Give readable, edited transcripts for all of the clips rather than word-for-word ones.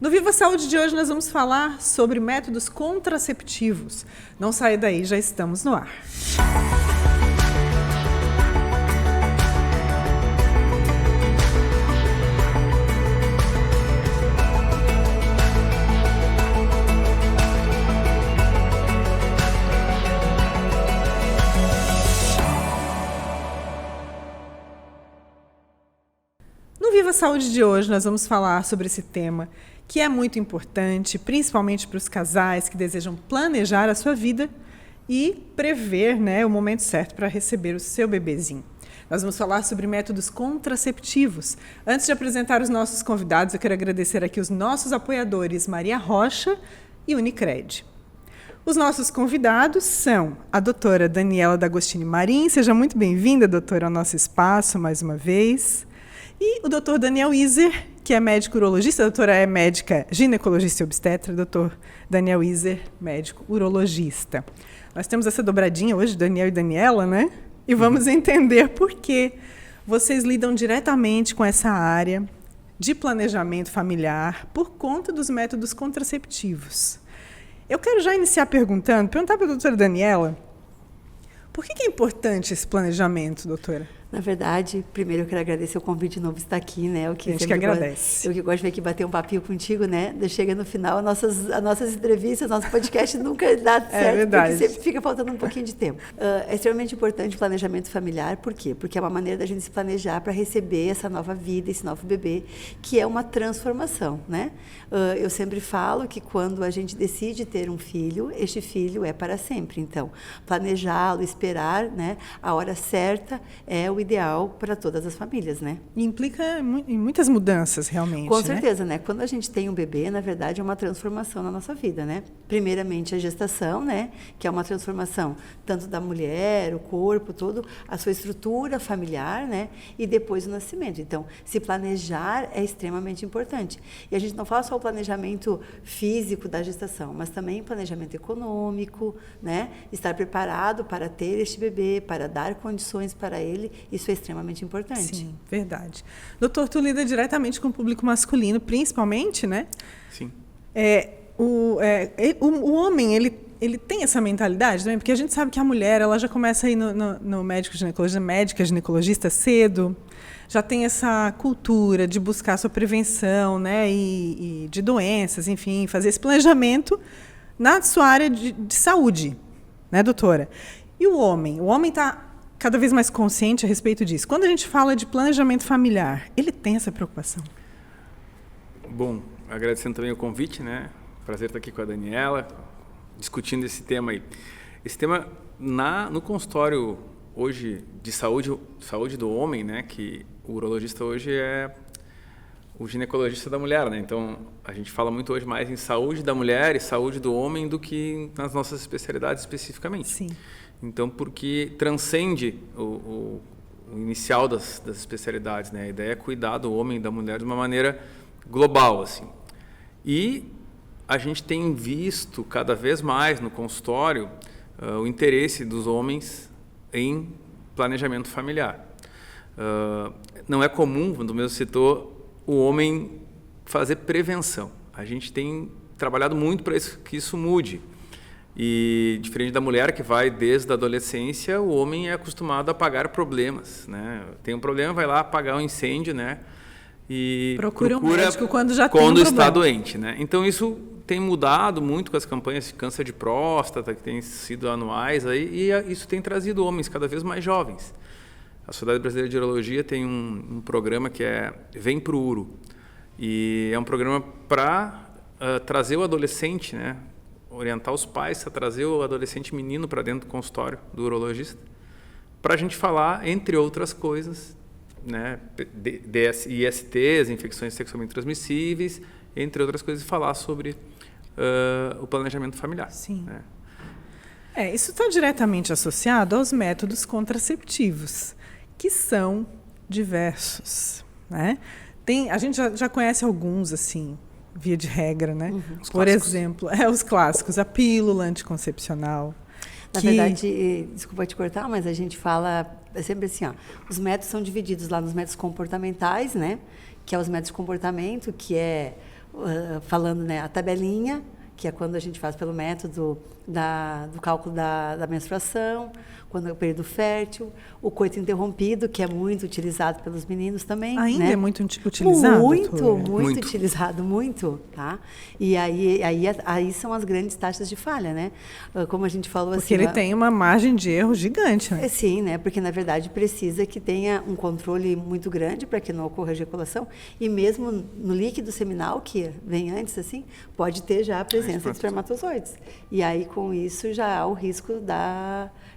No Viva Saúde de hoje nós vamos falar sobre métodos contraceptivos. Não saia daí, já estamos no ar. No Viva Saúde de hoje nós vamos falar sobre esse tema que é muito importante, principalmente para os casais que desejam planejar a sua vida e prever, o momento certo para receber o seu bebezinho. Nós vamos falar sobre métodos contraceptivos. Antes de apresentar os nossos convidados, eu quero agradecer aqui os nossos apoiadores Maria Rocha e Unicred. Os nossos convidados são a doutora Daniela D'Agostini Marim. Seja muito bem-vinda, doutora, ao nosso espaço mais uma vez. E o doutor Daniel Iser, que é médico urologista. A doutora é médica ginecologista e obstetra. Doutor Daniel Iser, médico urologista. Nós temos essa dobradinha hoje, Daniel e Daniela, né? E vamos entender por que vocês lidam diretamente com essa área de planejamento familiar por conta dos métodos contraceptivos. Eu quero já iniciar perguntar para a doutora Daniela, por que é importante esse planejamento, doutora? Na verdade, primeiro eu quero agradecer o convite de novo estar aqui, né? A gente que agradece. Eu que gosto de vir aqui bater um papinho contigo, né? Chega no final, as nossas entrevistas, nosso podcast nunca dá certo, verdade. Porque sempre fica faltando um pouquinho de tempo. É extremamente importante o planejamento familiar, por quê? Porque é uma maneira da gente se planejar para receber essa nova vida, esse novo bebê, que é uma transformação, né? Eu sempre falo que quando a gente decide ter um filho, este filho é para sempre. Então, planejá-lo, esperar, né? A hora certa é o ideal para todas as famílias, né? E implica em muitas mudanças, realmente. Com certeza, né? Quando a gente tem um bebê, na verdade, é uma transformação na nossa vida, né? Primeiramente, a gestação, né? Que é uma transformação tanto da mulher, o corpo, todo, a sua estrutura familiar, né? E depois o nascimento. Então, se planejar é extremamente importante. E a gente não fala só o planejamento físico da gestação, mas também planejamento econômico, né? Estar preparado para ter este bebê, para dar condições para ele. Isso é extremamente importante. Sim, verdade. Doutor, tu lida diretamente com o público masculino, principalmente, né? Sim. O homem, ele tem essa mentalidade também? Porque a gente sabe que a mulher, ela já começa a ir no médico ginecologista, médica ginecologista cedo, já tem essa cultura de buscar sua prevenção, né? E de doenças, enfim, fazer esse planejamento na sua área de saúde, né, doutora? E o homem? O homem está cada vez mais consciente a respeito disso. Quando a gente fala de planejamento familiar, ele tem essa preocupação? Bom, agradecendo também o convite, né? Prazer estar aqui com a Daniela, discutindo esse tema aí. Esse tema no consultório hoje de saúde do homem, né? Que o urologista hoje é o ginecologista da mulher, né? Então, a gente fala muito hoje mais em saúde da mulher e saúde do homem do que nas nossas especialidades especificamente. Sim. Então, porque transcende o inicial das especialidades, né? A ideia é cuidar do homem e da mulher de uma maneira global, assim. E a gente tem visto cada vez mais no consultório o interesse dos homens em planejamento familiar. Não é comum, quando mesmo citou, o homem fazer prevenção. A gente tem trabalhado muito para que isso mude. E diferente da mulher que vai desde a adolescência, o homem é acostumado a apagar problemas, né? Tem um problema, vai lá apagar um incêndio, né? E procura um médico quando já tem um está problema. doente, né? Então isso tem mudado muito com as campanhas de câncer de próstata que têm sido anuais aí, e isso tem trazido homens cada vez mais jovens. A Sociedade Brasileira de Urologia tem um programa que é Vem Pro Uro, e é um programa para trazer o adolescente, né? Orientar os pais a trazer o adolescente menino para dentro do consultório do urologista, para a gente falar, entre outras coisas, né, ISTs, infecções sexualmente transmissíveis, entre outras coisas, falar sobre o planejamento familiar. Sim. Né? Isso está diretamente associado aos métodos contraceptivos, que são diversos, né? A gente já conhece alguns, assim, via de regra, né? Por exemplo, os clássicos, a pílula anticoncepcional. Na verdade, desculpa te cortar, mas a gente fala, é sempre assim, os métodos são divididos lá nos métodos comportamentais, né? Que é os métodos de comportamento, que é falando, né, a tabelinha, que é quando a gente faz pelo método do cálculo da menstruação, quando é o período fértil, o coito interrompido, que é muito utilizado pelos meninos também. Ainda né? é muito utilizado? Muito utilizado, muito. Tá? E aí são as grandes taxas de falha, né? Como a gente falou porque assim... ele tem uma margem de erro gigante, né? Sim, né? Porque, na verdade, precisa que tenha um controle muito grande para que não ocorra ejaculação. E mesmo no líquido seminal, que vem antes, assim, pode ter já a presença de espermatozoides. E aí, com isso, já há o risco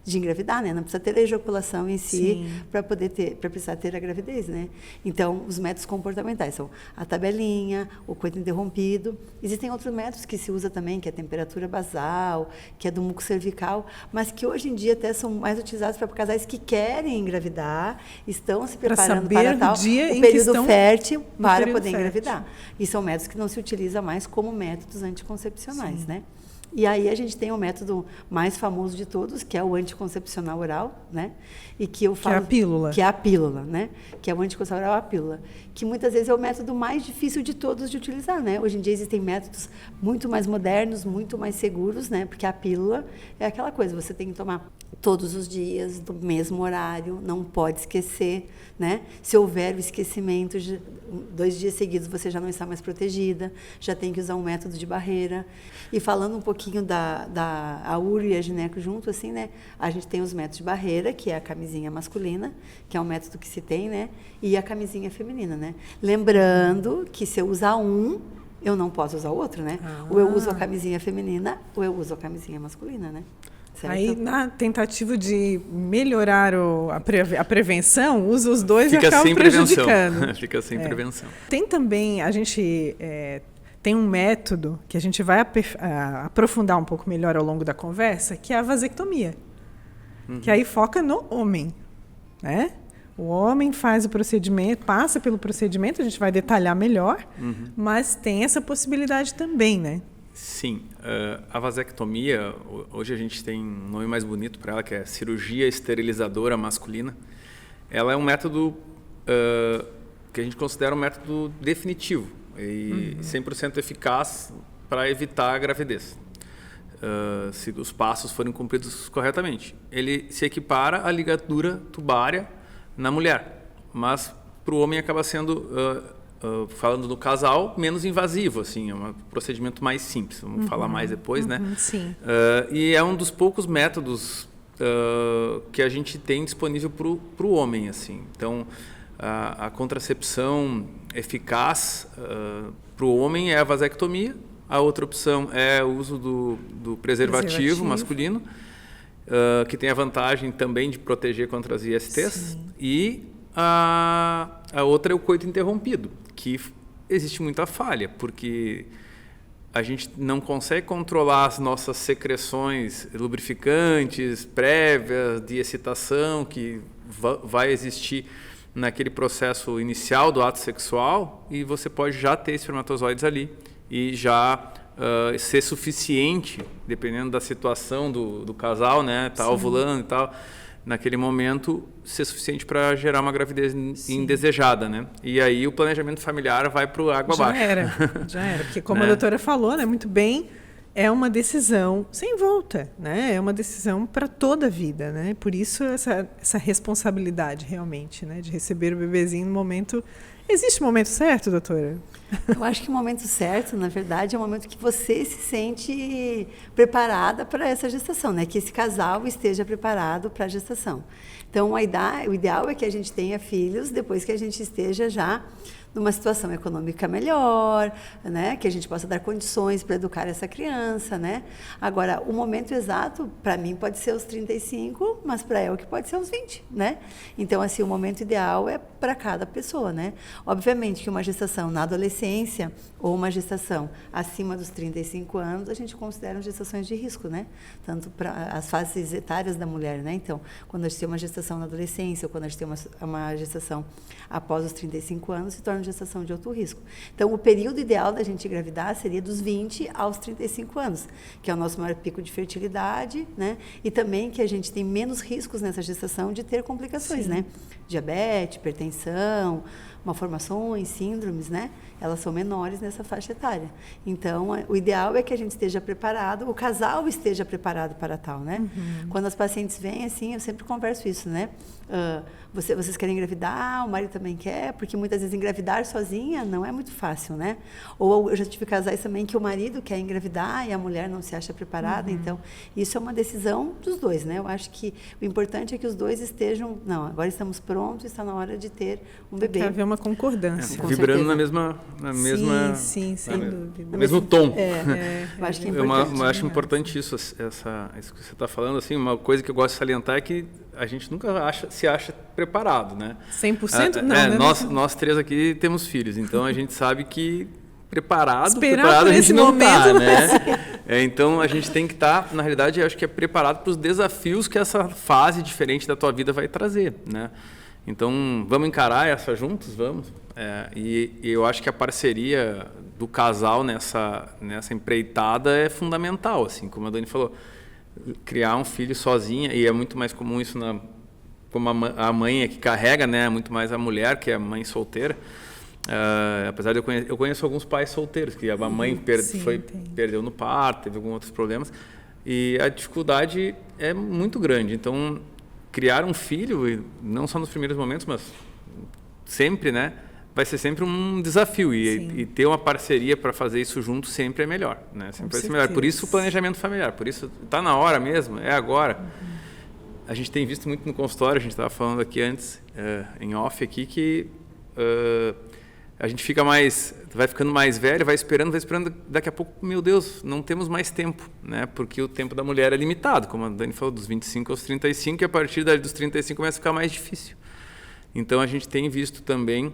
de engravidar, né? Não precisa ter a ejaculação em si para precisar ter a gravidez, né? Então, os métodos comportamentais são a tabelinha, o coito interrompido. Existem outros métodos que se usa também, que é a temperatura basal, que é do muco cervical, mas que hoje em dia até são mais utilizados para casais que querem engravidar, estão se preparando para tal, o período fértil para poder engravidar. E são métodos que não se utilizam mais como métodos anticoncepcionais, né? E aí a gente tem o método mais famoso de todos, que é o anticoncepcional oral, né? E que eu falo, que é a pílula. Que é a pílula, né? Que é o anticoncepcional oral, a pílula. Que muitas vezes é o método mais difícil de todos de utilizar, né? Hoje em dia existem métodos muito mais modernos, muito mais seguros, né? Porque a pílula é aquela coisa, você tem que tomar todos os dias, do mesmo horário, não pode esquecer, né? Se houver o esquecimento, 2 dias seguidos você já não está mais protegida, já tem que usar um método de barreira. E falando um pouquinho da URO e a gineco junto, assim, né? A gente tem os métodos de barreira, que é a camisinha masculina, que é um método que se tem, né? E a camisinha feminina, né? Lembrando que se eu usar um, eu não posso usar o outro, né? Ou eu uso a camisinha feminina, ou eu uso a camisinha masculina, né? Certo? Aí, na tentativa de melhorar a prevenção, usa os dois Fica e acaba sem prejudicando. Fica sem prevenção. Tem também, a gente tem um método que a gente vai aprofundar um pouco melhor ao longo da conversa, que é a vasectomia. Que aí foca no homem, né? O homem faz o procedimento, passa pelo procedimento, a gente vai detalhar melhor, mas tem essa possibilidade também, né? Sim, a vasectomia, hoje a gente tem um nome mais bonito para ela, que é cirurgia esterilizadora masculina. Ela é um método que a gente considera um método definitivo e 100% eficaz para evitar a gravidez, se os passos forem cumpridos corretamente. Ele se equipara à ligadura tubária na mulher, mas para o homem acaba sendo... falando do casal, menos invasivo, assim, é um procedimento mais simples, vamos falar mais depois, né? Sim. E é um dos poucos métodos que a gente tem disponível para o homem, assim. Então, a contracepção eficaz para o homem é a vasectomia, a outra opção é o uso do preservativo masculino, que tem a vantagem também de proteger contra as ISTs, Sim. e a outra é o coito interrompido, que existe muita falha, porque a gente não consegue controlar as nossas secreções lubrificantes, prévias, de excitação, que vai existir naquele processo inicial do ato sexual, e você pode já ter espermatozoides ali e já ser suficiente, dependendo da situação do casal, né, tá ovulando e tal, naquele momento, ser suficiente para gerar uma gravidez indesejada, né? E aí o planejamento familiar vai para o água abaixo. Já era. Porque como a doutora falou, né, muito bem, é uma decisão sem volta, né? É uma decisão para toda a vida, né? Por isso essa responsabilidade realmente, né, de receber o bebezinho no momento. Existe um momento certo, doutora? Eu acho que o momento certo, na verdade, é o momento que você se sente preparada para essa gestação, né? Que esse casal esteja preparado para a gestação. Então, o ideal é que a gente tenha filhos depois que a gente esteja já numa situação econômica melhor, né? Que a gente possa dar condições para educar essa criança, né? Agora, o momento exato, para mim, pode ser os 35, mas para ela que pode ser os 20, né? Então, assim, o momento ideal é para cada pessoa, né? Obviamente que uma gestação na adolescência ou uma gestação acima dos 35 anos, a gente considera gestações de risco, né? Tanto para as fases etárias da mulher, né? Então, quando a gente tem uma gestação na adolescência ou quando a gente tem uma gestação após os 35 anos, se torna gestação de alto risco. Então, o período ideal da gente engravidar seria dos 20 aos 35 anos, que é o nosso maior pico de fertilidade, né? E também que a gente tem menos riscos nessa gestação de ter complicações, né? Diabetes, hipertensão, malformações, síndromes, né? Elas são menores nessa faixa etária. Então, o ideal é que a gente esteja preparado, o casal esteja preparado para tal, né? Quando as pacientes vêm, assim, eu sempre converso isso, né? Vocês querem engravidar, o marido também quer, porque muitas vezes engravidar sozinha não é muito fácil, né? Ou eu já tive casais também que o marido quer engravidar e a mulher não se acha preparada, então isso é uma decisão dos dois, né? Eu acho que o importante é que os dois estejam, não, agora estamos prontos, está na hora de ter um bebê. Quer haver uma concordância. Vibrando certeza. na mesma Sim, sem dúvida. no mesmo tom. Eu acho que é importante. Eu acho importante isso que você está falando. Assim, uma coisa que eu gosto de salientar é que a gente nunca se acha preparado, né? 100% não, né? Nós três aqui temos filhos, então a gente sabe que preparado por a gente esse não momento, está, né? Então a gente tem que estar, na realidade, eu acho que é preparado para os desafios que essa fase diferente da tua vida vai trazer, né? Então vamos encarar essa juntos, vamos. E eu acho que a parceria do casal nessa empreitada é fundamental, assim, como a Dani falou. Criar um filho sozinha, e é muito mais comum isso como a mãe é que carrega, né? Muito mais a mulher, que é a mãe solteira. Apesar de eu conheço alguns pais solteiros, que a mãe perdeu no parto, teve alguns outros problemas, e a dificuldade é muito grande. Então, criar um filho, não só nos primeiros momentos, mas sempre, né? Vai ser sempre um desafio, e ter uma parceria para fazer isso junto sempre é melhor, né? Sempre vai ser melhor. Por isso o planejamento familiar, por isso está na hora mesmo, é agora. A gente tem visto muito no consultório, a gente estava falando aqui antes, em off aqui, que a gente vai ficando mais velho, vai esperando, daqui a pouco, meu Deus, não temos mais tempo, né? Porque o tempo da mulher é limitado, como a Dani falou, dos 25 aos 35, e a partir dos 35 começa a ficar mais difícil. Então a gente tem visto também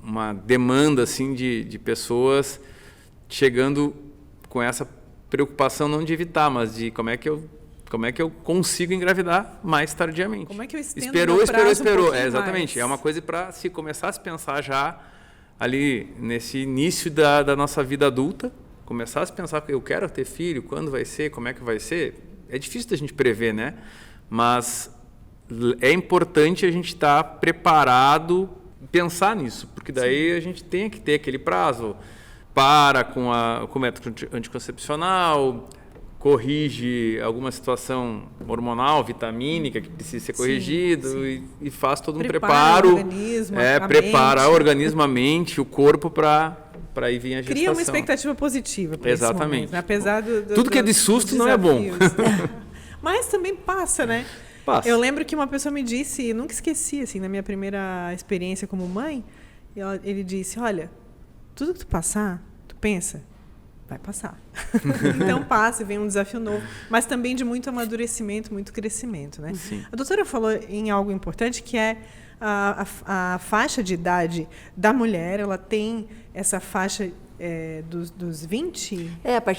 uma demanda assim de pessoas chegando com essa preocupação não de evitar, mas de como é que eu consigo engravidar mais tardiamente. Como é que eu estendo Esperou. Exatamente. Mais. É uma coisa para se começar a se pensar já ali nesse início da nossa vida adulta, começar a se pensar que eu quero ter filho, quando vai ser, como é que vai ser. É difícil da gente prever, né? Mas é importante a gente estar preparado, pensar nisso, porque daí a gente tem que ter aquele prazo, com o método anticoncepcional, corrige alguma situação hormonal, vitamínica que precisa ser corrigido, e faz todo um preparo. Preparar o organismo, a mente, o corpo para ir vir a gestação. Cria uma expectativa positiva para esse momento, né? Apesar tudo que é de susto não é bom. Mas também passa, né? Passa. Eu lembro que uma pessoa me disse, nunca esqueci, assim, na minha primeira experiência como mãe, ele disse, olha, tudo que tu passar, tu pensa, vai passar. Então passa e vem um desafio novo, mas também de muito amadurecimento, muito crescimento, né? Sim. A doutora falou em algo importante, que é a faixa de idade da mulher, ela tem essa faixa dos 20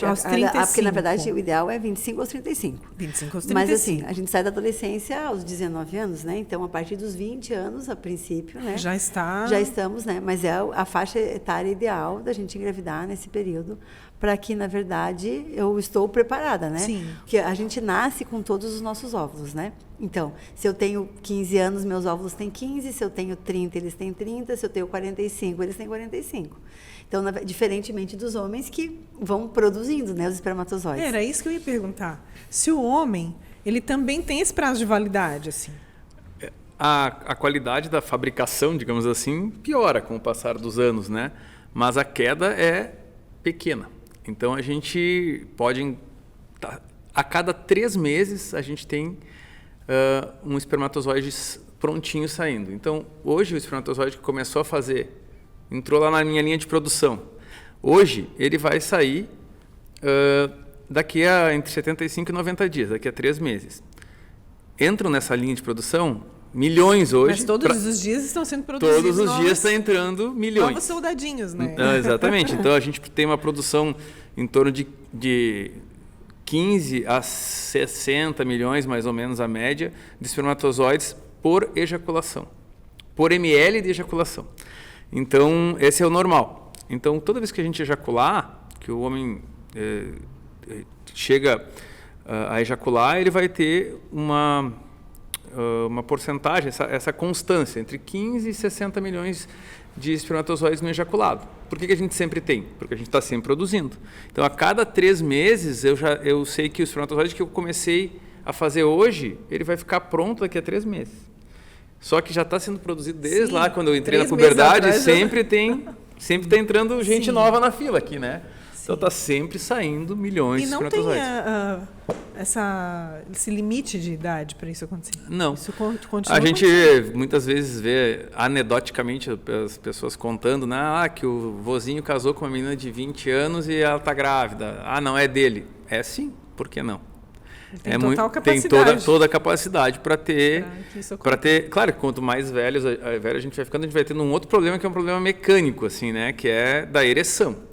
aos 35. Porque, na verdade, o ideal é 25 aos 35. 25 aos 35. Mas, assim, a gente sai da adolescência aos 19 anos, né? Então, a partir dos 20 anos, a princípio, né? Já estamos, né? Mas é a faixa etária ideal da gente engravidar nesse período, para que, na verdade, eu estou preparada, né? Sim. Porque a gente nasce com todos os nossos óvulos, né? Então, se eu tenho 15 anos, meus óvulos têm 15, se eu tenho 30, eles têm 30, se eu tenho 45, eles têm 45. Então, diferentemente dos homens que vão produzindo, né, os espermatozoides. Era isso que eu ia perguntar. Se o homem, ele também tem esse prazo de validade, assim? A qualidade da fabricação, digamos assim, piora com o passar dos anos, né? Mas a queda é pequena. Então, a gente pode... A cada 3 meses, a gente tem um espermatozoide prontinho saindo. Então, hoje, o espermatozoide que começou a fazer... Entrou lá na minha linha de produção. Hoje, ele vai sair daqui a entre 75 e 90 dias, daqui a 3 meses. Entram nessa linha de produção milhões hoje. Mas todos os dias estão sendo produzidos. Todos os dias está entrando milhões. Novos soldadinhos, né? Exatamente. Então, a gente tem uma produção em torno de 15 a 60 milhões, mais ou menos, a média, de espermatozoides por ejaculação. Por ml de ejaculação. Então, esse é o normal. Então, toda vez que a gente ejacular, que o homem chega a ejacular, ele vai ter uma porcentagem, essa constância, entre 15 e 60 milhões de espermatozoides no ejaculado. Por que a gente sempre tem? Porque a gente está sempre produzindo. Então, a cada 3 meses, eu sei que o espermatozoide que eu comecei a fazer hoje, ele vai ficar pronto daqui a 3 meses. Só que já está sendo produzido desde lá, quando eu entrei na puberdade, sempre está entrando gente nova na fila aqui, né? Então está sempre saindo milhões de espermatozoides. E não tem esse limite de idade para isso acontecer? Não. Isso continua a gente muitas vezes vê anedoticamente as pessoas contando, né, que o vozinho casou com uma menina de 20 anos e ela está grávida. Não é dele. É sim, por que não? Tem total capacidade. Tem toda a capacidade para ter. Claro que quanto mais velho a gente vai ficando, a gente vai tendo um outro problema que é um problema mecânico, assim, né? Que é da ereção.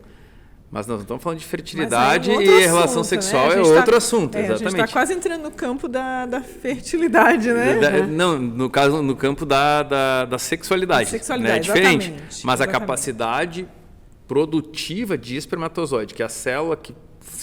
Mas nós não estamos falando de fertilidade e relação sexual é outro assunto, exatamente. A gente está quase entrando no campo da fertilidade, né? Não, no caso, no campo da sexualidade. Né? É diferente. Mas a capacidade produtiva de espermatozoide, que é a célula que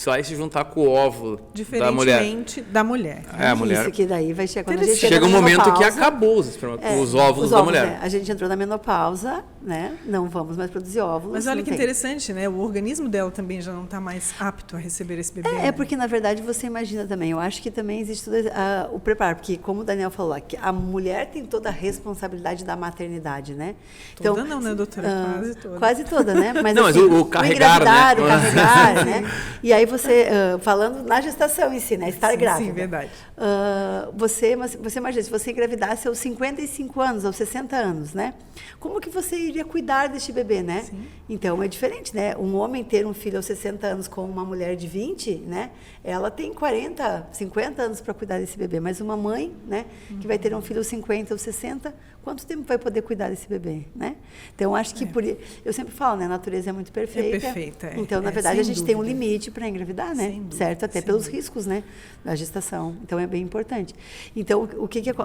vai se juntar com o óvulo da mulher. Diferentemente da mulher. A mulher. Isso que daí vai chegar quando a gente chega um momento que acabou os óvulos da mulher. Né? A gente entrou na menopausa, né? Não vamos mais produzir óvulos. Mas olha que interessante, né? O organismo dela também já não está mais apto a receber esse bebê. É porque, na verdade, você imagina também. Eu acho que também existe todo o preparo. Porque, como o Daniel falou, a mulher tem toda a responsabilidade da maternidade, né? Toda então, não, né, doutora? Quase toda. Quase toda, né? Mas, não, assim, o carregar, né? O carregar, né? E aí você, falando na gestação em si, né? Estar grávida. Sim, verdade. Você imagina, se você engravidasse aos 55 anos, aos 60 anos, né? Como que você iria cuidar deste bebê, né? Sim. Então, é diferente, né? Um homem ter um filho aos 60 anos com uma mulher de 20, né? Ela tem 40, 50 anos para cuidar desse bebê. Mas uma mãe, né? Que vai ter um filho aos 50 ou 60, quanto tempo vai poder cuidar desse bebê, né? Então, acho que eu sempre falo, né? A natureza é muito perfeita. É perfeita. Então, na verdade, a gente tem um limite para engravidar, né? Certo? Até pelos riscos, né? Da gestação. Então, é bem importante. Então,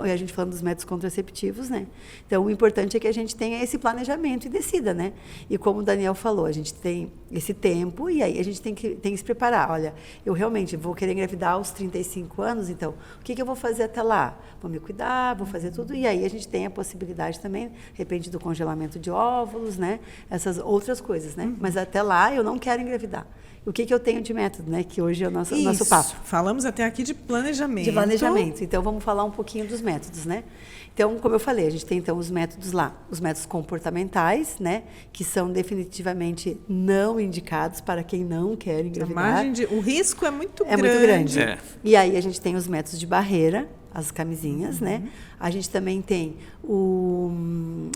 a gente falando dos métodos contraceptivos, né? Então, o importante é que a gente tenha esse planejamento e decida, né? E como o Daniel falou, a gente tem esse tempo e aí a gente tem que se preparar. Olha, eu realmente vou querer engravidar aos 35 anos, então, o que eu vou fazer até lá? Vou me cuidar, vou fazer tudo. E aí a gente tem a possibilidade também, de repente, do congelamento de óvulos, né? Essas outras coisas, né? Mas até lá eu não quero engravidar. O que eu tenho de método, né? Que hoje é o nosso papo. Falamos até aqui de planejamento. De planejamento. Então, vamos falar um pouquinho dos métodos, né? Então, como eu falei, a gente tem, então, os métodos lá. Os métodos comportamentais, né? Que são definitivamente não indicados para quem não quer engravidar. O risco é muito grande. É muito grande. É. E aí, a gente tem os métodos de barreira, as camisinhas, né? A gente também tem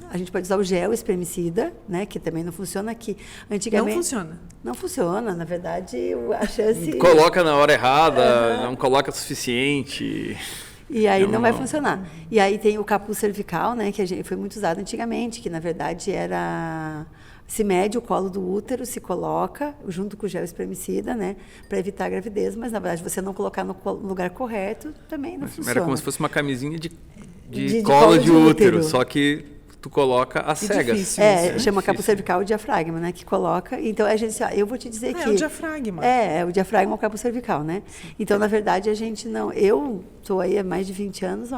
a gente pode usar o gel espermicida, né? Que também não funciona aqui. Antigamente não funciona. Não funciona, na verdade, a chance coloca na hora errada, não coloca o suficiente. E aí não vai funcionar. E aí tem o capuz cervical, né? Que foi muito usado antigamente, que na verdade se mede o colo do útero, se coloca junto com o gel espermicida, né, para evitar a gravidez, mas na verdade você não colocar no lugar correto também não funciona. Era como se fosse uma camisinha de colo de útero, só que tu coloca as cegas. Difícil, chama capuz cervical o diafragma, né, que coloca. Então a gente, eu vou te dizer que é o diafragma. O diafragma é o capuz cervical, né? Sim. Então na verdade a gente não, eu estou aí há mais de 20 anos,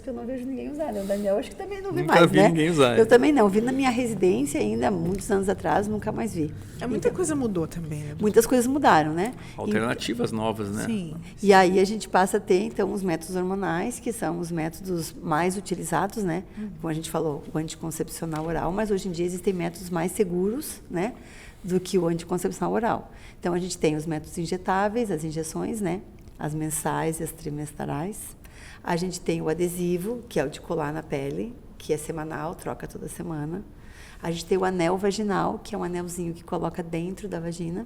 que eu não vejo ninguém usar, né? O Daniel acho que também não vi mais, vi ninguém usar. Eu também não, vi na minha residência ainda, muitos anos atrás, nunca mais vi. Muita coisa mudou também, né? Muitas coisas mudaram, né? Alternativas novas, né? Sim. E aí a gente passa a ter, então, os métodos hormonais, que são os métodos mais utilizados, né? Como a gente falou, o anticoncepcional oral, mas hoje em dia existem métodos mais seguros, né? Do que o anticoncepcional oral. Então, a gente tem os métodos injetáveis, as injeções, né? As mensais e as trimestrais. A gente tem o adesivo, que é o de colar na pele, que é semanal, troca toda semana. A gente tem o anel vaginal, que é um anelzinho que coloca dentro da vagina,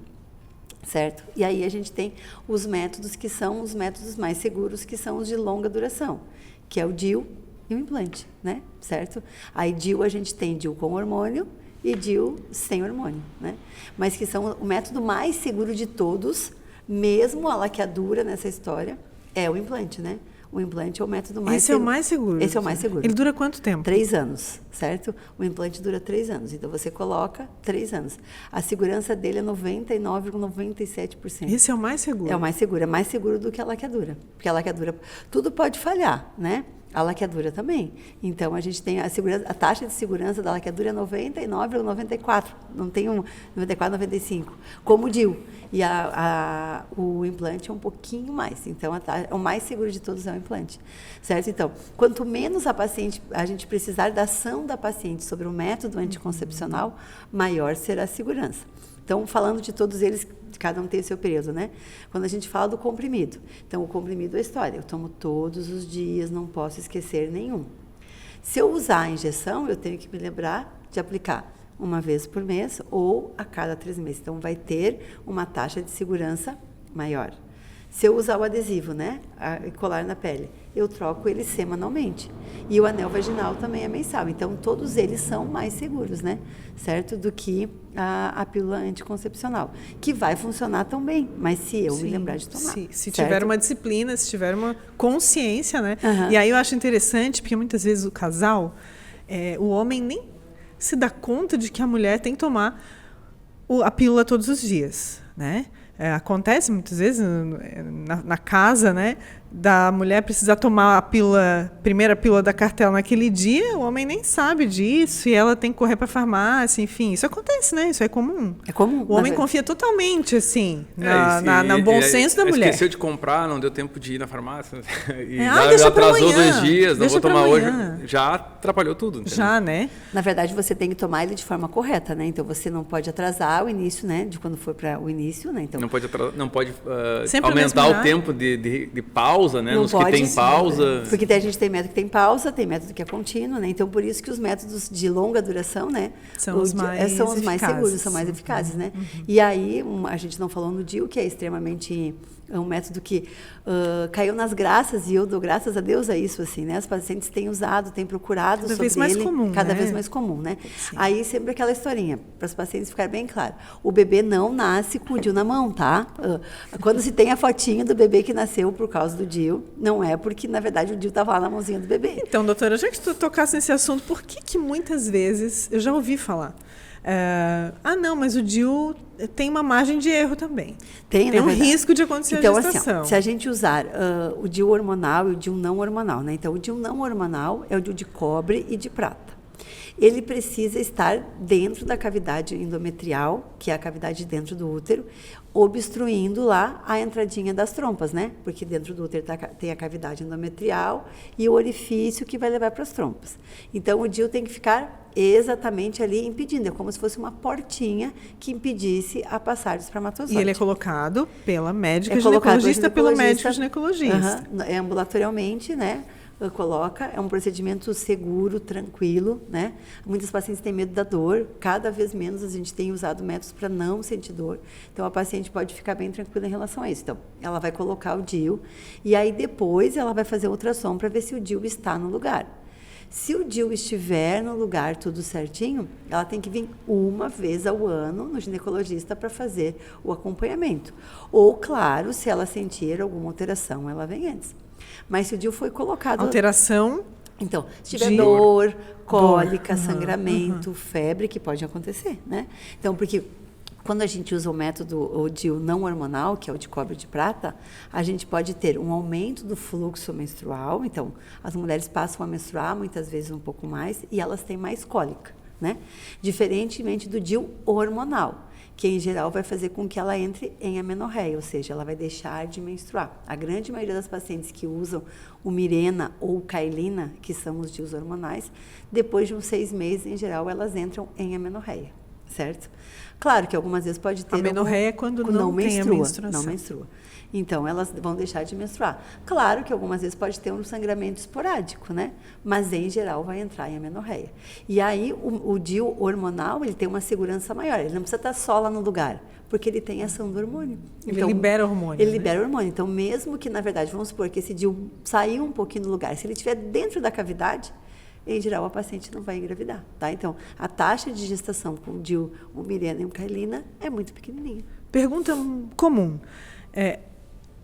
certo? E aí a gente tem os métodos que são os métodos mais seguros, que são os de longa duração, que é o DIU e o implante, né? Certo? Aí DIU a gente tem DIU com hormônio e DIU sem hormônio, né? Mas que são o método mais seguro de todos, mesmo a laqueadura nessa história, é o implante, né? O implante é o método mais seguro. Esse é o mais seguro? Esse é o mais seguro. Ele dura quanto tempo? 3 anos, certo? O implante dura 3 anos. Então, você coloca 3 anos. A segurança dele é 99,97%. Esse é o mais seguro? É o mais seguro. É mais seguro do que a laqueadura. Porque a laqueadura, tudo pode falhar, né? A laqueadura também. Então, a gente tem a taxa de segurança da laqueadura é 99,94. Não tem 94, 95. Como o DIU. E o implante é um pouquinho mais. Então, o mais seguro de todos é o implante. Certo? Então, quanto menos a gente precisar da ação da paciente sobre o método anticoncepcional, maior será a segurança. Então, falando de todos eles, cada um tem o seu período, né? Quando a gente fala do comprimido. Então, o comprimido é a história. Eu tomo todos os dias, não posso esquecer nenhum. Se eu usar a injeção, eu tenho que me lembrar de aplicar uma vez por mês ou a cada 3 meses. Então, vai ter uma taxa de segurança maior. Se eu usar o adesivo, né, colar na pele, eu troco ele semanalmente. E o anel vaginal também é mensal. Então, todos eles são mais seguros, né, certo? Do que a pílula anticoncepcional, que vai funcionar tão bem, mas se eu me lembrar de tomar. Se tiver uma disciplina, se tiver uma consciência, né? E aí eu acho interessante, porque muitas vezes o casal, o homem nem se dá conta de que a mulher tem que tomar a pílula todos os dias, né? Acontece muitas vezes na casa, né, da mulher precisar tomar a primeira pílula da cartela naquele dia, o homem nem sabe disso e ela tem que correr para a farmácia, enfim, isso acontece, né? Isso é comum. É comum. O homem confia totalmente, assim, no bom senso da mulher. Esqueceu de comprar, não deu tempo de ir na farmácia e deixa pra atrasou amanhã, 2 dias, não vou tomar hoje, amanhã. já atrapalhou tudo. Entendeu? Já, né? Na verdade, você tem que tomar ele de forma correta, né? Então, você não pode atrasar o início, né? De quando for para o início, né? Então, não pode Sempre aumentar o tempo de pausa, né? Nos que tem pausa. Porque a gente tem método que tem pausa, tem método que é contínuo, né? Então, por isso que os métodos de longa duração, né? São os mais seguros, são mais eficazes, né? E aí, a gente não falou no DIU, que é extremamente... É um método que caiu nas graças, e eu dou graças a Deus a isso, assim, né? As pacientes têm usado, têm procurado cada sobre vez mais ele. Comum, cada né? vez mais comum, né? Sim. Aí, sempre aquela historinha, para os pacientes ficar bem claro. O bebê não nasce com o DIU na mão, tá? Quando se tem a fotinha do bebê que nasceu por causa do DIU, não é porque, na verdade, o DIU estava lá na mãozinha do bebê. Então, doutora, já que tu tocasse nesse assunto, por que muitas vezes, eu já ouvi falar, não, mas o DIU tem uma margem de erro também. Tem um risco de acontecer então, a gestação. Assim, se a gente usar o DIU hormonal e o DIU não hormonal, né? Então, o DIU não hormonal é o DIU de cobre e de prata. Ele precisa estar dentro da cavidade endometrial, que é a cavidade dentro do útero, obstruindo lá a entradinha das trompas, né? Porque dentro do útero tem a cavidade endometrial e o orifício que vai levar para as trompas. Então, o DIU tem que ficar exatamente ali impedindo. É como se fosse uma portinha que impedisse a passagem do espermatozoide. E ele é colocado pela médica ginecologista, pelo médico ginecologista. É ambulatorialmente, né? Coloca, é um procedimento seguro, tranquilo, né? Muitas pacientes têm medo da dor, cada vez menos a gente tem usado métodos para não sentir dor. Então, a paciente pode ficar bem tranquila em relação a isso. Então, ela vai colocar o DIU e aí depois ela vai fazer ultrassom para ver se o DIU está no lugar. Se o DIU estiver no lugar tudo certinho, ela tem que vir uma vez ao ano no ginecologista para fazer o acompanhamento. Ou, claro, se ela sentir alguma alteração, ela vem antes. Mas se o DIU foi colocado... Alteração? Então, se tiver dor, cólica, sangramento, febre, que pode acontecer, né? Então, porque quando a gente usa o método o DIU não hormonal, que é o de cobre e de prata, a gente pode ter um aumento do fluxo menstrual. Então, as mulheres passam a menstruar, muitas vezes um pouco mais, e elas têm mais cólica, né? Diferentemente do DIU hormonal, que em geral vai fazer com que ela entre em amenorreia, ou seja, ela vai deixar de menstruar. A grande maioria das pacientes que usam o Mirena ou o Cailina, que são os DIUs hormonais, depois de uns 6 meses, em geral, elas entram em amenorreia, certo? Claro que algumas vezes pode ter... Amenorreia é quando não tem a menstruação. Não menstrua. Então, elas vão deixar de menstruar. Claro que algumas vezes pode ter um sangramento esporádico, né? Mas, em geral, vai entrar em amenorreia. E aí, o DIU hormonal, ele tem uma segurança maior. Ele não precisa estar só lá no lugar, porque ele tem ação do hormônio. Ele libera hormônio. Ele libera hormônio. Então, mesmo que, na verdade, vamos supor que esse DIU saiu um pouquinho do lugar, se ele estiver dentro da cavidade, em geral, a paciente não vai engravidar, tá? Então, a taxa de gestação com o DIU, o Mirena e o Cailina é muito pequenininha. Pergunta comum.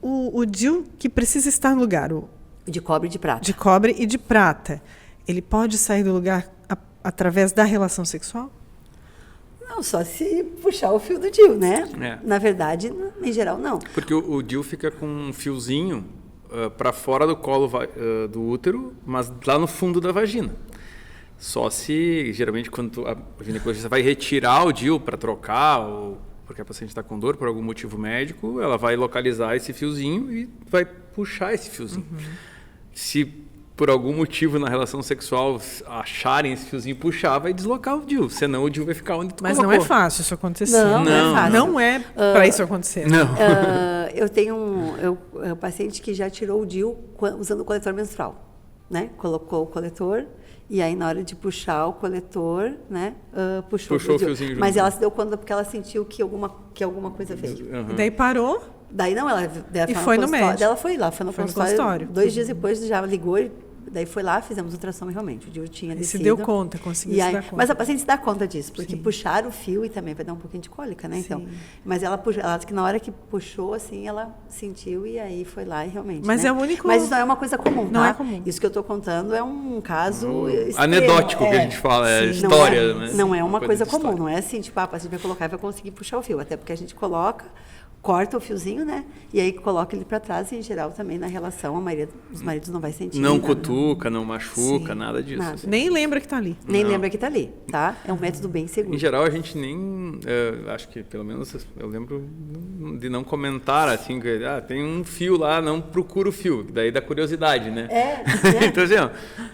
O DIU que precisa estar no lugar, o de cobre e de prata. De cobre e de prata, ele pode sair do lugar através da relação sexual? Não, só se puxar o fio do DIU, né? Na verdade, em geral, não. Porque o DIU fica com um fiozinho para fora do colo do útero, mas lá no fundo da vagina. Só se, geralmente, quando a ginecologista vai retirar o DIU para trocar, ou porque a paciente está com dor por algum motivo médico, ela vai localizar esse fiozinho e vai puxar esse fiozinho. Se por algum motivo na relação sexual acharem esse fiozinho e puxar, vai deslocar o DIU, senão o DIU vai ficar onde tu Mas colocou. não é fácil isso acontecer. Não é fácil. Não é para isso acontecer. Não. Eu tenho um paciente que já tirou o DIU usando o coletor menstrual, né? Colocou o coletor e aí na hora de puxar o coletor, né? Puxou o fiozinho junto. Mas ela se deu conta porque ela sentiu que alguma coisa veio. E daí parou. Daí não, ela E foi no médico. Ela foi lá, foi no consultório. 2 dias depois já ligou e daí foi lá, fizemos ultrassom e realmente o DIU tinha descido. Se deu conta, conseguiu se dar conta. Mas a paciente se dá conta disso, porque puxar o fio e também vai dar um pouquinho de cólica, né? Então, mas ela disse que na hora que puxou, assim, ela sentiu e aí foi lá e realmente. Mas né? é o único. Mas isso não é uma coisa comum, tá? Não é comum. Isso que eu estou contando é um caso extremo. Anedótico que a gente fala, é história, né? Não é uma coisa comum, não é assim, tipo, a paciente vai colocar e vai conseguir puxar o fio, até porque a gente corta o fiozinho, né? E aí coloca ele para trás e, em geral, também na relação, a maioria dos maridos não vai sentir. Não cutuca, não machuca, nada disso. Nada. Assim. Nem lembra que tá ali. Nem lembra que tá ali, tá? É um método bem seguro. Em geral, a gente nem... acho que, pelo menos, eu lembro de não comentar, assim, que tem um fio lá, não procura o fio. Daí dá curiosidade, né? Então, assim,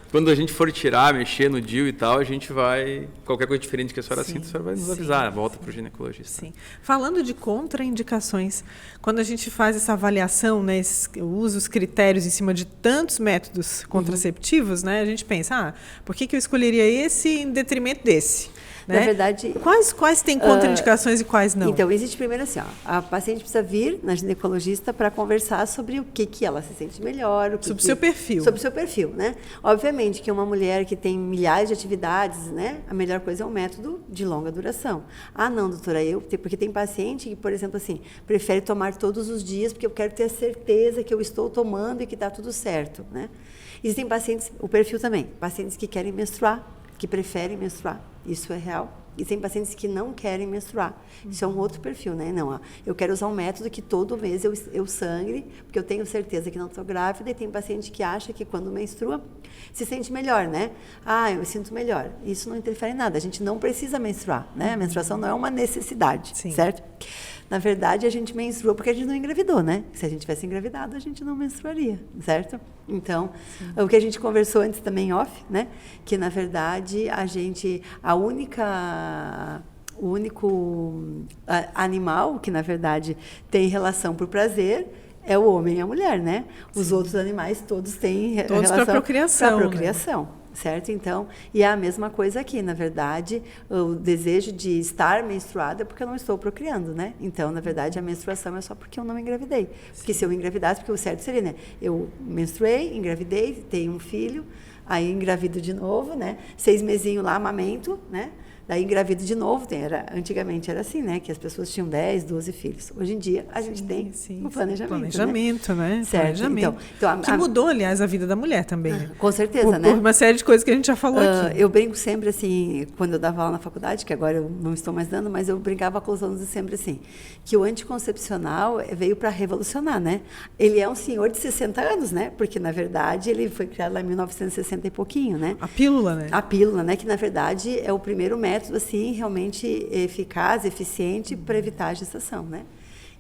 quando a gente for tirar, mexer no DIU e tal, a gente vai... Qualquer coisa diferente que a senhora sinta, a senhora vai nos avisar. Volta pro ginecologista. Sim. Falando de contraindicações, quando a gente faz essa avaliação, né, usa os critérios em cima de tantos métodos contraceptivos, né, a gente pensa, por que eu escolheria esse em detrimento desse? Né? Na verdade... Quais têm contraindicações e quais não? Então, existe primeiro assim, a paciente precisa vir na ginecologista para conversar sobre o que ela se sente melhor. Sobre o seu perfil. Sobre o seu perfil, né? Obviamente que uma mulher que tem milhares de atividades, né? A melhor coisa é um método de longa duração. Não, doutora, porque tem paciente que, por exemplo, assim, prefere tomar todos os dias porque eu quero ter a certeza que eu estou tomando e que está tudo certo, né? Existem pacientes, o perfil também, pacientes que querem menstruar, que preferem menstruar. Isso é real. E tem pacientes que não querem menstruar. Isso é um outro perfil, né? Não, eu quero usar um método que todo mês eu sangre, porque eu tenho certeza que não estou grávida, e tem paciente que acha que quando menstrua se sente melhor, né? Eu me sinto melhor. Isso não interfere em nada. A gente não precisa menstruar, né? A menstruação não é uma necessidade, certo? Na verdade, a gente menstrua porque a gente não engravidou, né? Se a gente tivesse engravidado, a gente não menstruaria, certo? Então, o que a gente conversou antes também off, né? Que, na verdade, o único animal que, na verdade, tem relação por prazer é o homem e a mulher, né? Os outros animais todos têm relação para procriação. Para procriação. Né? Certo? Então, e é a mesma coisa aqui, na verdade, o desejo de estar menstruada é porque eu não estou procriando, né? Então, na verdade, a menstruação é só porque eu não engravidei. Porque se eu engravidasse, porque o certo seria, né? Eu menstruei, engravidei, tenho um filho, aí engravido de novo, né? 6 mesinhos lá, amamento, né? Daí engravido de novo, antigamente era assim, né? Que as pessoas tinham 10, 12 filhos. Hoje em dia, a gente tem um planejamento. Planejamento, né? Certo. Planejamento. Então, que mudou, aliás, a vida da mulher também, né? Com certeza, né? Por uma série de coisas que a gente já falou aqui. Eu brinco sempre assim, quando eu dava aula na faculdade, que agora eu não estou mais dando, mas eu brincava com os alunos sempre assim, que o anticoncepcional veio para revolucionar, né? Ele é um senhor de 60 anos, né? Porque, na verdade, ele foi criado lá em 1960 e pouquinho, né? A pílula, né? A pílula, né? Que, na verdade, é o primeiro método, assim, realmente eficaz, eficiente para evitar a gestação, né?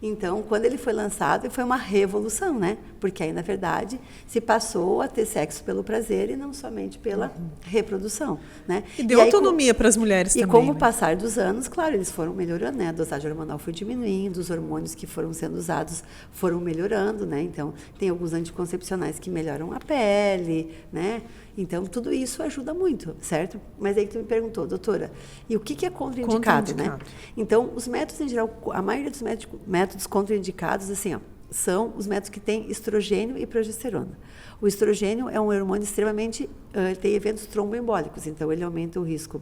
Então, quando ele foi lançado, foi uma revolução, né? Porque aí, na verdade, se passou a ter sexo pelo prazer e não somente pela reprodução, né? E deu autonomia para as mulheres também. E com o né? passar dos anos, claro, eles foram melhorando, né? A dosagem hormonal foi diminuindo, os hormônios que foram sendo usados foram melhorando, né? Então, tem alguns anticoncepcionais que melhoram a pele, né? Então, tudo isso ajuda muito, certo? Mas aí tu me perguntou, doutora, e o que é contraindicado, né? Então, os métodos, em geral, a maioria dos métodos contraindicados, assim, são os métodos que têm estrogênio e progesterona. O estrogênio é um hormônio extremamente... tem eventos tromboembólicos, então ele aumenta o risco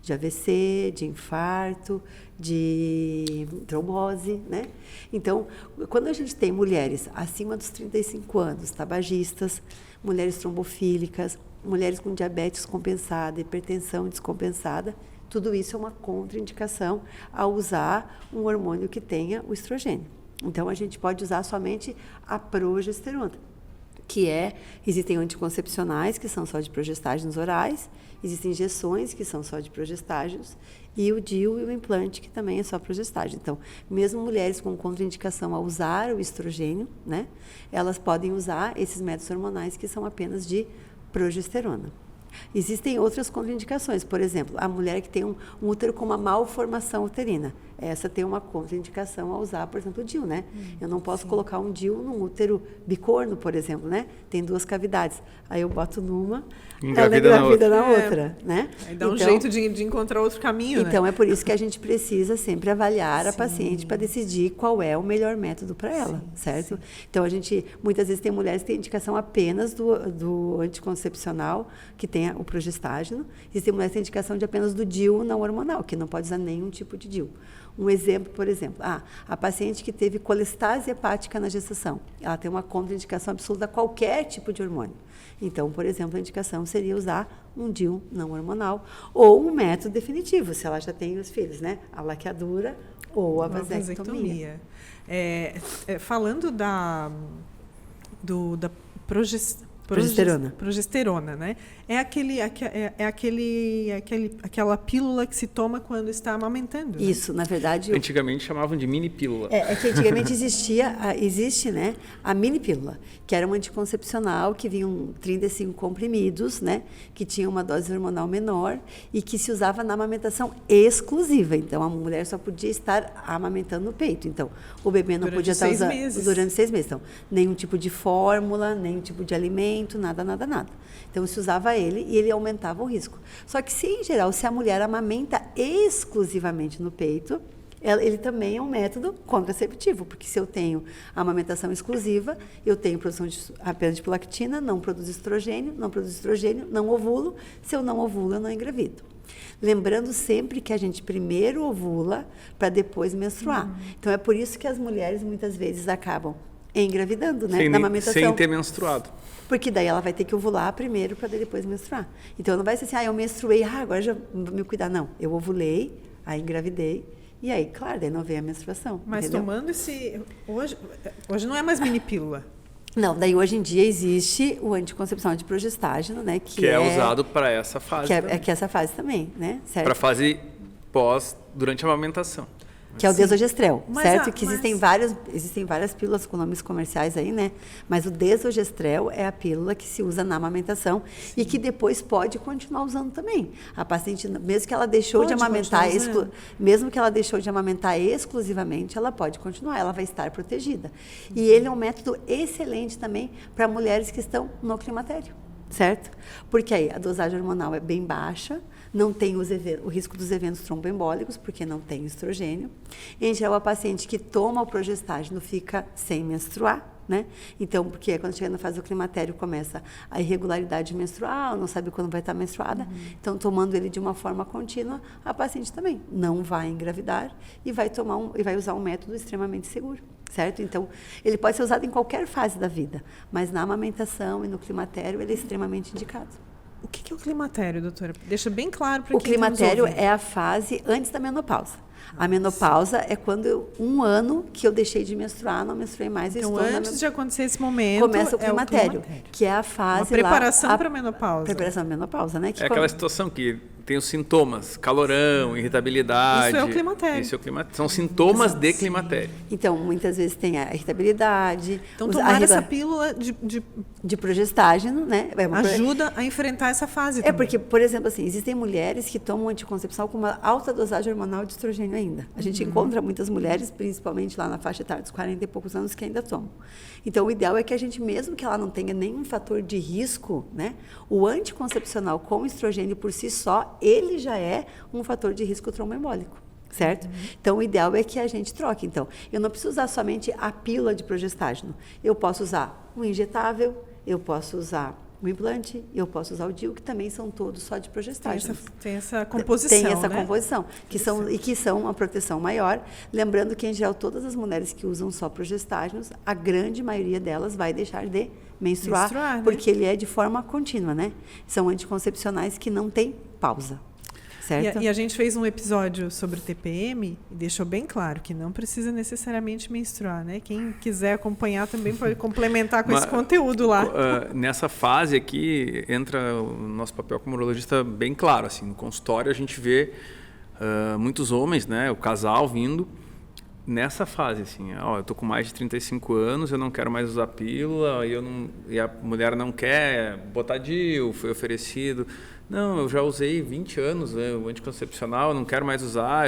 de AVC, de infarto, de trombose, né? Então, quando a gente tem mulheres acima dos 35 anos, tabagistas, mulheres trombofílicas, mulheres com diabetes compensada, hipertensão descompensada, tudo isso é uma contraindicação a usar um hormônio que tenha o estrogênio. Então, a gente pode usar somente a progesterona. existem anticoncepcionais, que são só de progestágenos orais, existem injeções, que são só de progestágenos, e o DIU e o implante, que também é só progestágeno. Então, mesmo mulheres com contraindicação a usar o estrogênio, né, elas podem usar esses métodos hormonais que são apenas de progesterona. Existem outras contraindicações, por exemplo, a mulher que tem um útero com uma malformação uterina, essa tem uma contraindicação a usar, por exemplo, o DIU, né? Eu não posso colocar um DIU num útero bicorno, por exemplo, né? Tem 2 cavidades, aí eu boto numa, ela engravida na outra, né? Aí dá um jeito de encontrar outro caminho, então, né? é por isso que a gente precisa sempre avaliar a paciente para decidir qual é o melhor método para ela, certo? Então, a gente, muitas vezes, tem mulheres que têm indicação apenas do anticoncepcional, que tem o progestágeno, existem mulheres que têm indicação de apenas do DIU não hormonal, que não pode usar nenhum tipo de DIU. Um exemplo, por exemplo, a paciente que teve colestase hepática na gestação, ela tem uma contraindicação absoluta a qualquer tipo de hormônio. Então, por exemplo, a indicação seria usar um DIU não hormonal ou um método definitivo, se ela já tem os filhos, né? A laqueadura ou a vasectomia. Falando da progesterona, né? É aquela pílula que se toma quando está amamentando. Né? Isso, na verdade... Antigamente chamavam de mini pílula. É que antigamente existe, né, a mini pílula, que era um anticoncepcional que vinham 35 comprimidos, né, que tinha uma dose hormonal menor e que se usava na amamentação exclusiva. Então, a mulher só podia estar amamentando no peito. Então, o bebê não podia estar usando durante 6 meses. Então, nenhum tipo de fórmula, nenhum tipo de alimento, nada. Então, se usava ele e ele aumentava o risco. Só que, em geral, se a mulher amamenta exclusivamente no peito, ele também é um método contraceptivo, porque se eu tenho amamentação exclusiva, eu tenho produção apenas de prolactina, não produzo estrogênio, não ovulo. Se eu não ovulo, eu não engravido. Lembrando sempre que a gente primeiro ovula para depois menstruar. Então, é por isso que as mulheres muitas vezes acabam engravidando, né? Na amamentação. Sem ter menstruado. Porque daí ela vai ter que ovular primeiro para depois menstruar. Então, não vai ser assim, eu menstruei, agora já vou me cuidar. Não, eu ovulei, aí engravidei, e aí, claro, daí não vem a menstruação. Mas entendeu? tomando hoje não é mais mini pílula. Não, daí hoje em dia existe o anticoncepcional de progestágeno, né? Que é usado para essa fase também. Que é essa fase também, né? Para a fase durante a amamentação. Que é o desogestrel, certo? Que existem várias pílulas com nomes comerciais aí, né? Mas o desogestrel é a pílula que se usa na amamentação e que depois pode continuar usando também. A paciente, mesmo que ela deixou de amamentar, exclusivamente, ela pode continuar, ela vai estar protegida. E ele é um método excelente também para mulheres que estão no climatério, certo? Porque aí a dosagem hormonal é bem baixa, não tem o risco dos eventos tromboembólicos, porque não tem estrogênio. Em geral, a paciente que toma o progestágeno fica sem menstruar, né? Então, porque quando chega na fase do climatério, começa a irregularidade menstrual, não sabe quando vai estar menstruada. Então, tomando ele de uma forma contínua, a paciente também não vai engravidar e vai usar um método extremamente seguro. Certo? Então, ele pode ser usado em qualquer fase da vida, mas na amamentação e no climatério ele é extremamente indicado. O que é o climatério, doutora? Deixa bem claro para quem O climatério é a fase antes da menopausa. A menopausa é quando um ano que eu deixei de menstruar, não menstruei mais. Então, antes de acontecer esse momento, começa o climatério, que é a fase uma preparação para a menopausa. Preparação para a menopausa, né? É aquela situação que tem os sintomas, calorão, irritabilidade. Isso é o climatério. Isso é o climatério. São sintomas de climatério. Então, muitas vezes tem a irritabilidade. Então, tomar essa pílula de progestágeno, né? Ajuda a enfrentar essa fase também. Porque, por exemplo, assim, existem mulheres que tomam anticoncepcional com uma alta dosagem hormonal de estrogênio ainda. A gente encontra muitas mulheres, principalmente lá na faixa etária dos 40 e poucos anos, que ainda tomam. Então, o ideal é que a gente, mesmo que ela não tenha nenhum fator de risco, né? O anticoncepcional com estrogênio por si só, ele já é um fator de risco tromboembólico, certo? Então, o ideal é que a gente troque. Então, eu não preciso usar somente a pílula de progestágeno. Eu posso usar um injetável, eu posso usar o implante, eu posso usar o DIU, que também são todos só de progestágeno. Tem essa composição, Tem essa né? composição, que são uma proteção maior. Lembrando que, em geral, todas as mulheres que usam só progestágenos, a grande maioria delas vai deixar de menstruar, né? porque ele é de forma contínua, né? São anticoncepcionais que não têm pausa. certo? E a gente fez um episódio sobre o TPM e deixou bem claro que não precisa necessariamente menstruar, né? Quem quiser acompanhar também pode complementar com esse conteúdo lá. Nessa fase aqui, entra o nosso papel como urologista bem claro. Assim, no consultório a gente vê muitos homens, né? O casal vindo nessa fase, assim, eu tô com mais de 35 anos, eu não quero mais usar pílula, e a mulher não quer botar DIU, foi oferecido. Não, eu já usei 20 anos, né, o anticoncepcional, eu não quero mais usar,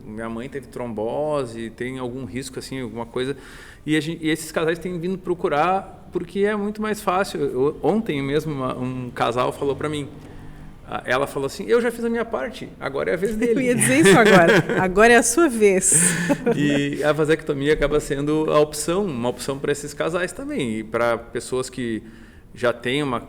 minha mãe teve trombose, tem algum risco, assim, alguma coisa. E esses casais têm vindo procurar porque é muito mais fácil. Ontem mesmo um casal falou para mim, ela falou assim, eu já fiz a minha parte, agora é a vez dele. Eu ia dizer isso agora. Agora é a sua vez. E a vasectomia acaba sendo uma opção para esses casais também. E para pessoas que já têm uma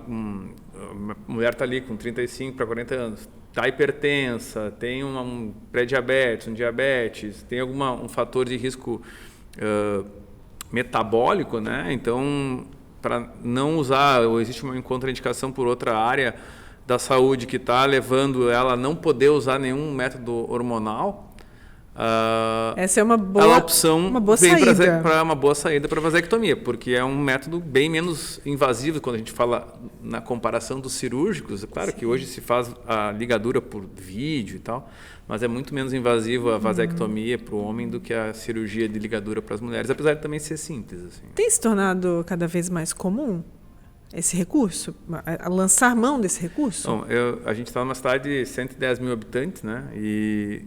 mulher está ali com 35 para 40 anos, está hipertensa, tem um pré-diabetes, um diabetes, tem um fator de risco metabólico, né? Então, para não usar, ou existe uma contraindicação por outra área da saúde que está levando ela a não poder usar nenhum método hormonal, essa é uma boa saída para a vasectomia, porque é um método bem menos invasivo quando a gente fala na comparação dos cirúrgicos. É claro que hoje se faz a ligadura por vídeo e tal, mas é muito menos invasivo a vasectomia para o homem do que a cirurgia de ligadura para as mulheres, apesar de também ser simples. Assim. Tem se tornado cada vez mais comum esse recurso? A lançar mão desse recurso? Bom, a gente está numa cidade de 110 mil habitantes, né? E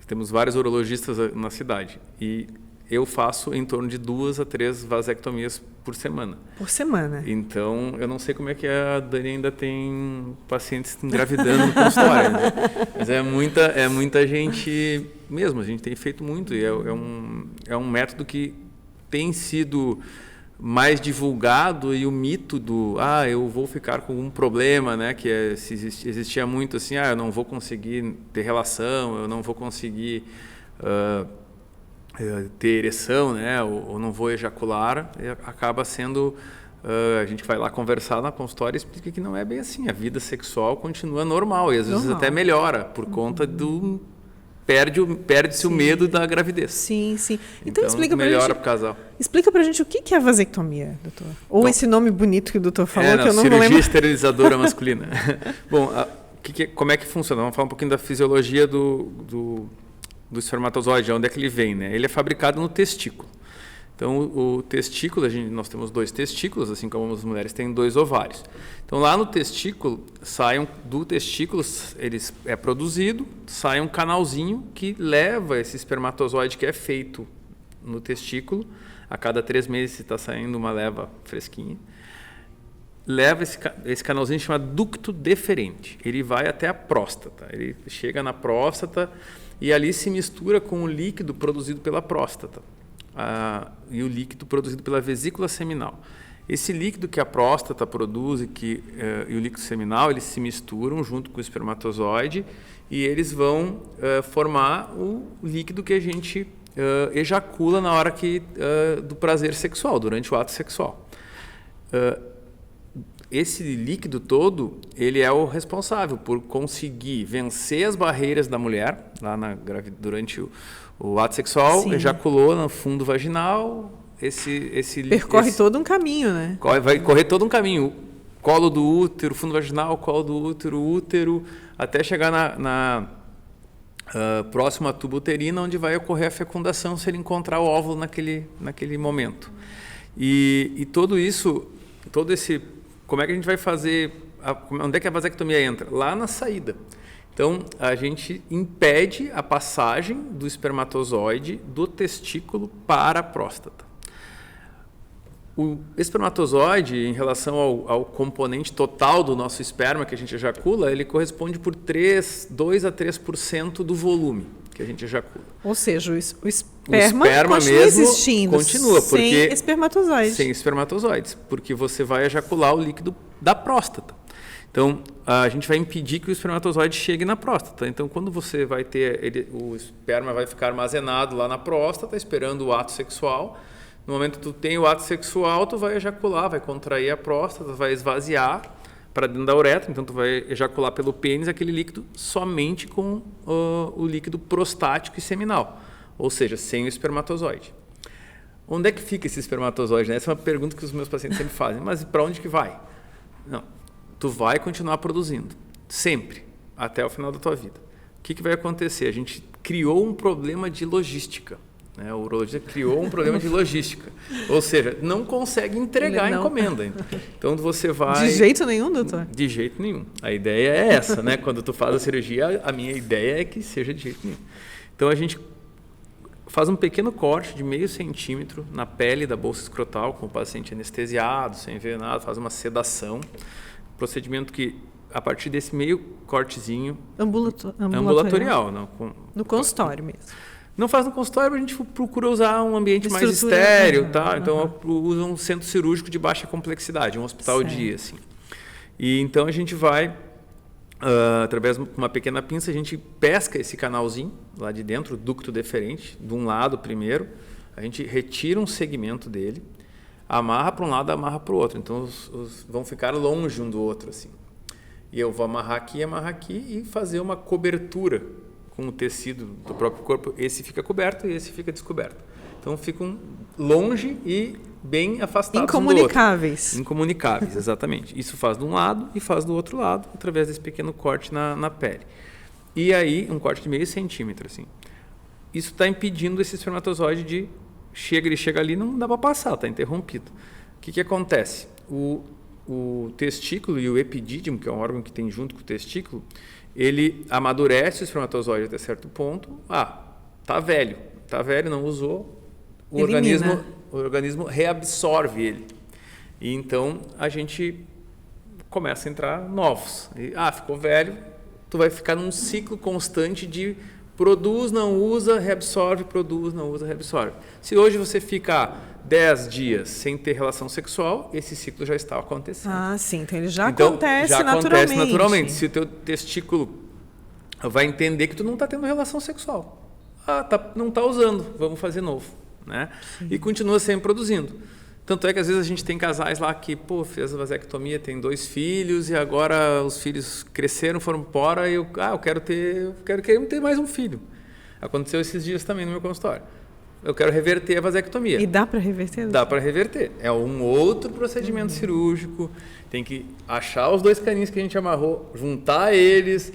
temos vários urologistas na cidade. E eu faço em torno de 2 a 3 vasectomias por semana. Por semana? Então, eu não sei como é que a Dani ainda tem pacientes engravidando no consultório. Né? Mas é muita gente mesmo. A gente tem feito muito. E é um método que tem sido mais divulgado, e o mito do eu vou ficar com um problema, né, que existia muito assim, eu não vou conseguir ter relação, eu não vou conseguir ter ereção, né, ou não vou ejacular, acaba sendo a gente vai lá conversar na consultória e explica que não é bem assim, a vida sexual continua normal e às vezes até melhora por conta do perde-se o medo da gravidez. Sim. Então explica pra melhora gente, para o casal. Explica pra gente o que é a vasectomia, doutor. Ou esse nome bonito que o doutor falou, que eu não vou lembrar. Cirurgia esterilizadora masculina. Bom, como é que funciona? Vamos falar um pouquinho da fisiologia do espermatozoide, onde é que ele vem, né? Ele é fabricado no testículo. Então, o testículo, nós temos 2 testículos, assim como as mulheres têm 2 ovários. Então, lá no testículo, do testículo, é produzido, sai um canalzinho que leva esse espermatozoide que é feito no testículo. A cada 3 meses está saindo uma leva fresquinha. Leva esse canalzinho chamado ducto deferente. Ele vai até a próstata. Ele chega na próstata e ali se mistura com o líquido produzido pela próstata. E o líquido produzido pela vesícula seminal. Esse líquido que a próstata produz e o líquido seminal, eles se misturam junto com o espermatozoide e eles vão formar o líquido que a gente ejacula na hora do prazer sexual, durante o ato sexual. Esse líquido todo, ele é o responsável por conseguir vencer as barreiras da mulher lá durante o ato sexual. Sim. Ejaculou no fundo vaginal, percorre todo um caminho, né? Vai correr todo um caminho. Colo do útero, fundo vaginal, colo do útero, até chegar na próxima tuba uterina, onde vai ocorrer a fecundação se ele encontrar o óvulo naquele momento. E tudo isso, como é que a gente vai fazer? Onde é que a vasectomia entra? Lá na saída. Então, a gente impede a passagem do espermatozoide do testículo para a próstata. O espermatozoide, em relação ao componente total do nosso esperma que a gente ejacula, ele corresponde por 2 a 3% do volume que a gente ejacula. Ou seja, o esperma continua mesmo existindo, continua, sem espermatozoides. Sem espermatozoides, porque você vai ejacular o líquido da próstata. Então, a gente vai impedir que o espermatozoide chegue na próstata. Então, quando você vai ter, o esperma vai ficar armazenado lá na próstata, esperando o ato sexual. No momento que tu tem o ato sexual, tu vai ejacular, vai contrair a próstata, vai esvaziar para dentro da uretra, então tu vai ejacular pelo pênis aquele líquido somente com o líquido prostático e seminal, ou seja, sem o espermatozoide. Onde é que fica esse espermatozoide? Né? Essa é uma pergunta que os meus pacientes sempre fazem, mas para onde que vai? Não, tu vai continuar produzindo, sempre, até o final da tua vida. O que vai acontecer? A gente criou um problema de logística. Né? O urologista criou um problema de logística. Ou seja, não consegue entregar a encomenda. Então você vai... De jeito nenhum, doutor? De jeito nenhum. A ideia é essa, né? Quando tu faz a cirurgia, a minha ideia é que seja de jeito nenhum. Então a gente faz um pequeno corte de meio centímetro na pele da bolsa escrotal, com o paciente anestesiado, sem ver nada, faz uma sedação. Procedimento que, a partir desse meio cortezinho... Ambulatorial. Não, no consultório mesmo. Não faz no consultório, a gente procura usar um ambiente mais estéril, tá? Então usa um centro cirúrgico de baixa complexidade, um hospital dia, assim. E então a gente vai, através de uma pequena pinça, a gente pesca esse canalzinho lá de dentro, o ducto deferente, de um lado primeiro, a gente retira um segmento dele, amarra para um lado, amarra para o outro. Então os vão ficar longe um do outro, assim. E eu vou amarrar aqui e fazer uma cobertura com o tecido do próprio corpo. Esse fica coberto e esse fica descoberto. Então ficam longe e bem afastados um do outro. Incomunicáveis. Incomunicáveis, exatamente. Isso faz de um lado e faz do outro lado, através desse pequeno corte na pele. E aí, um corte de meio centímetro, assim. Isso está impedindo esse espermatozoide de... ele chega ali, não dá para passar, está interrompido. O que acontece? O testículo e o epidídimo, que é um órgão que tem junto com o testículo, ele amadurece o espermatozoide até certo ponto. Tá velho, não usou, o organismo reabsorve ele. E então a gente começa a entrar novos. Ficou velho, tu vai ficar num ciclo constante de produz, não usa, reabsorve, produz, não usa, reabsorve. Se hoje você ficar 10 dias sem ter relação sexual, esse ciclo já está acontecendo. Sim, então ele já acontece naturalmente. Se o teu testículo vai entender que tu não está tendo relação sexual. Não está usando, vamos fazer novo. Né? E continua sempre produzindo. Tanto é que às vezes a gente tem casais lá que fez a vasectomia, tem 2 filhos e agora os filhos cresceram, foram embora e eu quero ter mais um filho. Aconteceu esses dias também no meu consultório. Eu quero reverter a vasectomia. E dá para reverter? Dá para reverter. É um outro procedimento cirúrgico. Tem que achar os 2 caninhos que a gente amarrou, juntar eles,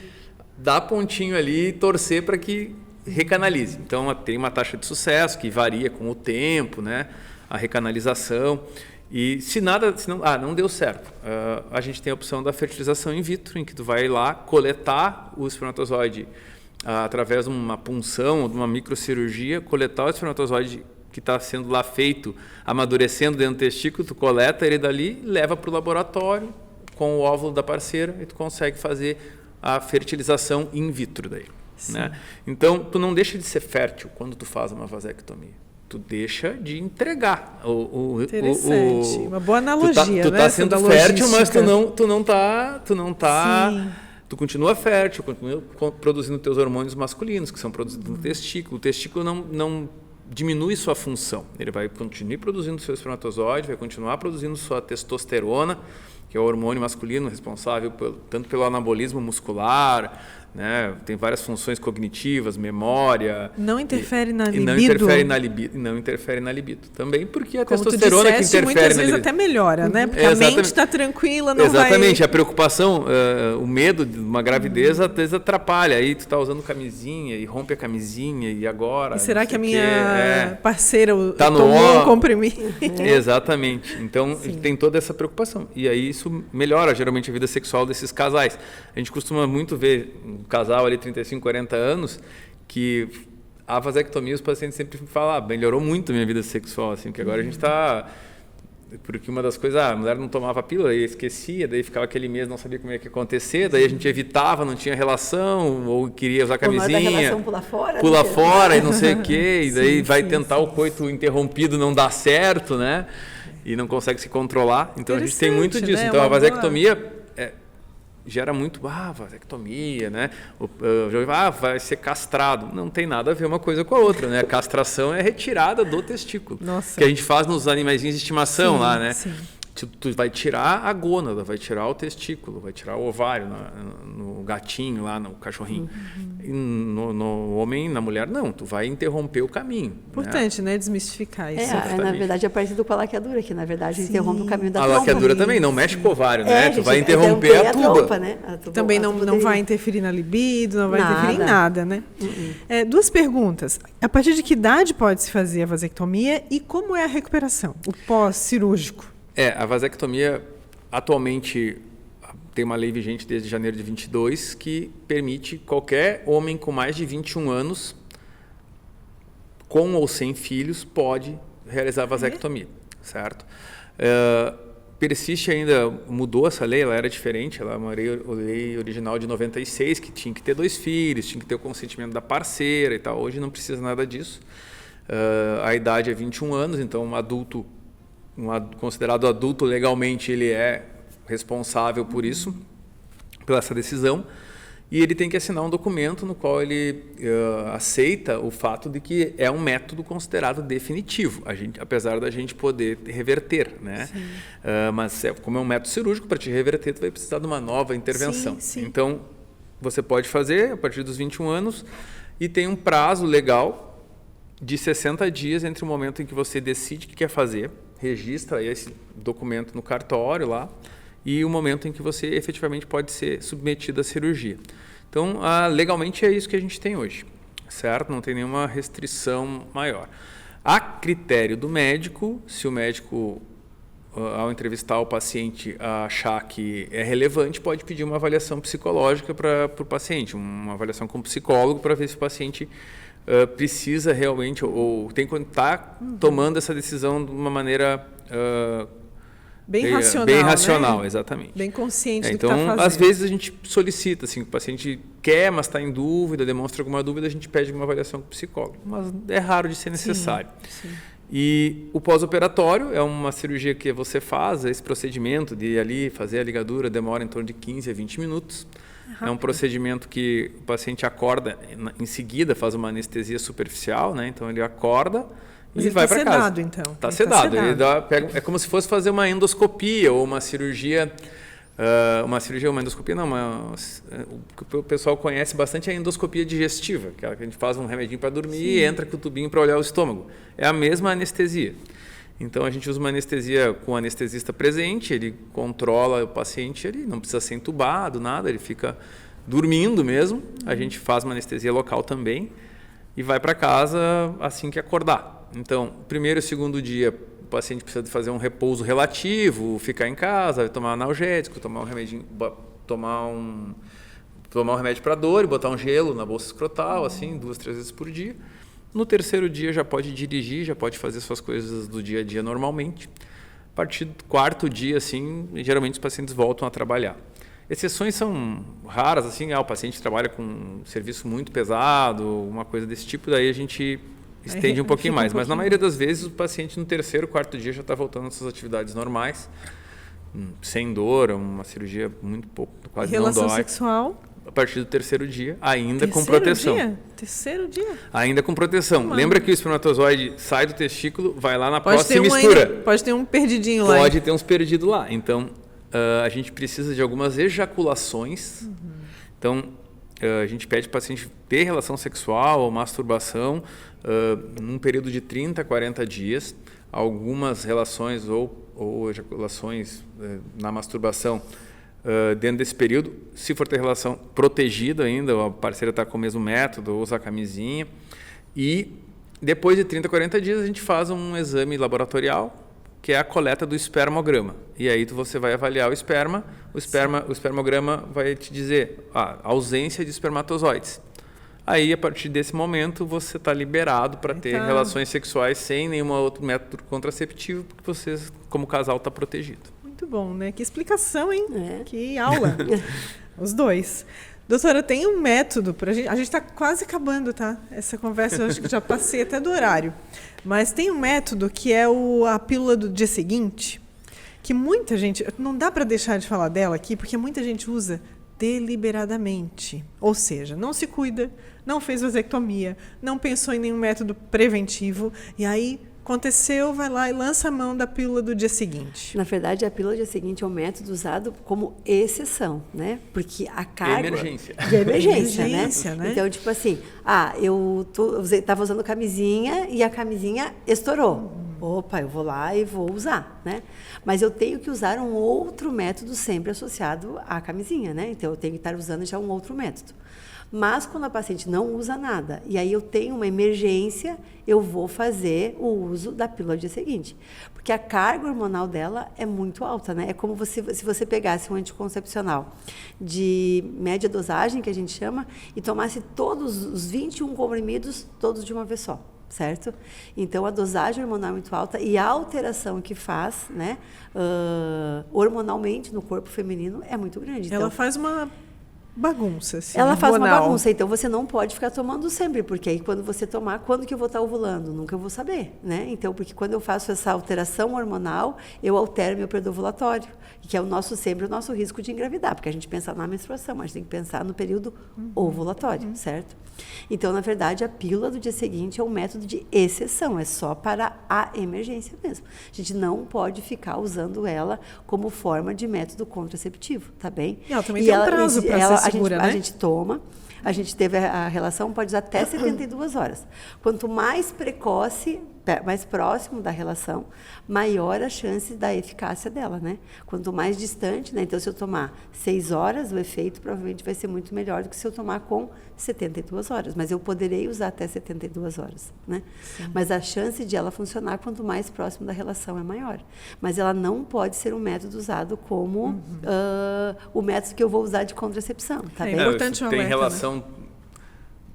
dar pontinho ali e torcer para que recanalize. Então tem uma taxa de sucesso que varia com o tempo, né? A recanalização. E se não deu certo, a gente tem a opção da fertilização in vitro, em que tu vai lá coletar o espermatozoide através de uma punção ou de uma microcirurgia, coletar o espermatozoide que está sendo lá feito, amadurecendo dentro do testículo, tu coleta ele dali, leva para o laboratório com o óvulo da parceira e tu consegue fazer a fertilização in vitro daí. Né? Então, tu não deixa de ser fértil quando tu faz uma vasectomia. Tu deixa de entregar. Interessante. Uma boa analogia. Tu tá sendo fértil, mas tu não tá. Tu continua fértil, continua produzindo teus hormônios masculinos, que são produzidos no testículo. O testículo não diminui sua função. Ele vai continuar produzindo seu espermatozoide, vai continuar produzindo sua testosterona, que é o hormônio masculino responsável tanto pelo anabolismo muscular, né? Tem várias funções cognitivas, memória. Não interfere na libido. Não interfere na libido. Também porque a testosterona que interfere muitas vezes libido. Até melhora, né? Porque a mente está tranquila, não vai... Exatamente. A preocupação, o medo de uma gravidez às vezes atrapalha. Aí tu está usando camisinha e rompe a camisinha e agora... E será que a minha parceira tá tomou um comprimido? Exatamente. Então tem toda essa preocupação. E aí isso melhora geralmente a vida sexual desses casais. A gente costuma muito ver um casal ali, 35, 40 anos, que a vasectomia, os pacientes sempre falam, melhorou muito a minha vida sexual, assim, porque agora a gente está... Porque uma das coisas, a mulher não tomava pílula e esquecia, daí ficava aquele mês, não sabia como é que ia acontecer, daí a gente evitava, não tinha relação, ou queria usar camisinha. Da relação pula fora e não sei o quê, e daí vai tentar o coito interrompido, não dá certo, né? E não consegue se controlar. Então a gente tem muito disso. Né? Então a vasectomia... gera muito, vasectomia, né? Vai ser castrado. Não tem nada a ver uma coisa com a outra, né? A castração é retirada do testículo. Nossa. Que a gente faz nos animaizinhos de estimação lá, né? Sim. Tu vai tirar a gônada, vai tirar o testículo, vai tirar o ovário no gatinho lá, no cachorrinho. E no homem, na mulher, não. Tu vai interromper o caminho. Importante, né? Desmistificar isso. Na verdade, é parecido com a laqueadura, que na verdade interrompe o caminho da trompa. A laqueadura também não mexe com o ovário, né? Tu vai interromper a tuba. Trompa, né? Também não vai interferir na libido, não vai interferir em nada, né? Duas perguntas. A partir de que idade pode se fazer a vasectomia e como é a recuperação, o pós-cirúrgico? A vasectomia, atualmente, tem uma lei vigente desde janeiro de 22 que permite qualquer homem com mais de 21 anos, com ou sem filhos, pode realizar a vasectomia, certo? Persiste ainda, mudou essa lei, ela era diferente, ela é uma lei original de 96, que tinha que ter 2 filhos, tinha que ter o consentimento da parceira e tal. Hoje não precisa nada disso. A idade é 21 anos, então um adulto, considerado adulto legalmente, ele é responsável por isso, pela essa decisão, e ele tem que assinar um documento no qual ele aceita o fato de que é um método considerado definitivo, apesar da gente poder reverter, né? Mas como é um método cirúrgico, para te reverter, tu vai precisar de uma nova intervenção. Sim. Então, você pode fazer a partir dos 21 anos e tem um prazo legal de 60 dias entre o momento em que você decide que quer fazer, registra esse documento no cartório lá, e o momento em que você efetivamente pode ser submetido à cirurgia. Então, legalmente é isso que a gente tem hoje, certo? Não tem nenhuma restrição maior. A critério do médico, se o médico, ao entrevistar o paciente, achar que é relevante, pode pedir uma avaliação psicológica para o paciente, uma avaliação com o psicólogo para ver se o paciente precisa realmente ou tem que estar tomando essa decisão de uma maneira bem racional, né? Exatamente. Bem consciente do então, que está fazendo. Às vezes a gente solicita, assim, o paciente quer, mas está em dúvida, demonstra alguma dúvida, a gente pede uma avaliação com o psicólogo. Mas é raro de ser necessário. Sim. E o pós-operatório é uma cirurgia que você faz, esse procedimento de ali fazer a ligadura demora em torno de 15 a 20 minutos. É um procedimento que o paciente acorda, em seguida faz uma anestesia superficial, né? Então ele acorda e vai para casa. Está sedado, então. Está sedado. É como se fosse fazer uma endoscopia ou uma cirurgia. Uma endoscopia não, o que o pessoal conhece bastante é a endoscopia digestiva, que a gente faz um remedinho para dormir e entra com o tubinho para olhar o estômago. É a mesma anestesia. Então a gente usa uma anestesia com o anestesista presente, ele controla o paciente, ele não precisa ser entubado, nada, ele fica dormindo mesmo. A gente faz uma anestesia local também e vai para casa assim que acordar. Então, primeiro e segundo dia, o paciente precisa fazer um repouso relativo, ficar em casa, tomar analgésico, tomar um remedinho, tomar um remédio para dor e botar um gelo na bolsa escrotal, assim, 2, 3 vezes por dia. No terceiro dia já pode dirigir, já pode fazer suas coisas do dia a dia normalmente. A partir do quarto dia, assim, geralmente os pacientes voltam a trabalhar. Exceções são raras, assim, o paciente trabalha com um serviço muito pesado, uma coisa desse tipo, daí a gente estende um pouquinho mais. Mas na maioria das vezes o paciente no terceiro, quarto dia já está voltando às suas atividades normais, sem dor, uma cirurgia muito pouco, quase não dói. Relação sexual? A partir do terceiro dia, ainda com proteção. Terceiro dia? Ainda com proteção. Lembra que o espermatozoide sai do testículo, vai lá na próstata e mistura. Pode ter um perdidinho lá. Pode ter uns perdidos lá. Então, a gente precisa de algumas ejaculações. Então, a gente pede para o paciente ter relação sexual ou masturbação num período de 30 a 40 dias. Algumas relações ou ejaculações na masturbação dentro desse período, se for ter relação protegida ainda, a parceira está com o mesmo método, usa a camisinha. E depois de 30 a 40 dias a gente faz um exame laboratorial, que é a coleta do espermograma. E aí você vai avaliar o esperma, o espermograma vai te dizer a ausência de espermatozoides. Aí, a partir desse momento, você está liberado para ter relações sexuais sem nenhum outro método contraceptivo, porque você, como casal, está protegido. Muito bom, né? Que explicação, hein? Que aula. Os dois. Doutora, tem um método para a gente está quase acabando, tá? Essa conversa eu acho que já passei até do horário. Mas tem um método que é a pílula do dia seguinte, que muita gente, não dá para deixar de falar dela aqui, porque muita gente usa deliberadamente. Ou seja, não se cuida, não fez vasectomia, não pensou em nenhum método preventivo, e aí aconteceu, vai lá e lança a mão da pílula do dia seguinte. Na verdade, a pílula do dia seguinte é um método usado como exceção, né? Porque a carga... Emergência. De emergência, né? Então, tipo assim, eu estava usando camisinha e a camisinha estourou. Opa, eu vou lá e vou usar, né? Mas eu tenho que usar um outro método sempre associado à camisinha, né? Então, eu tenho que estar usando já um outro método. Mas quando a paciente não usa nada, e aí eu tenho uma emergência, eu vou fazer o uso da pílula do dia seguinte. Porque a carga hormonal dela é muito alta, né? É como se você pegasse um anticoncepcional de média dosagem, que a gente chama, e tomasse todos os 21 comprimidos, todos de uma vez só. Certo? Então, a dosagem hormonal é muito alta e a alteração que faz, né, hormonalmente no corpo feminino é muito grande. Ela faz uma bagunça, assim, ela faz uma hormonal. bagunça, então você não pode ficar tomando sempre, porque aí quando você tomar, quando que eu vou estar ovulando? Nunca vou saber, né? Então, porque quando eu faço essa alteração hormonal, eu altero meu período ovulatório, que é sempre o nosso risco de engravidar, porque a gente pensa na menstruação, mas a gente tem que pensar no período ovulatório, certo? Então, na verdade, a pílula do dia seguinte é um método de exceção, é só para a emergência mesmo. A gente não pode ficar usando ela como forma de método contraceptivo, tá bem? E ela também tem um prazo para ser segura, né? A gente toma, a gente teve a relação, pode usar até 72 horas. Quanto mais precoce, mais próximo da relação, maior a chance da eficácia dela, né? Quanto mais distante, né? Então, se eu tomar 6 horas, o efeito provavelmente vai ser muito melhor do que se eu tomar com 72 horas. Mas eu poderei usar até 72 horas, né? Sim. Mas a chance de ela funcionar quanto mais próximo da relação é maior. Mas ela não pode ser um método usado como o método que eu vou usar de contracepção, tá bem? É importante o alerta, tem relação... né?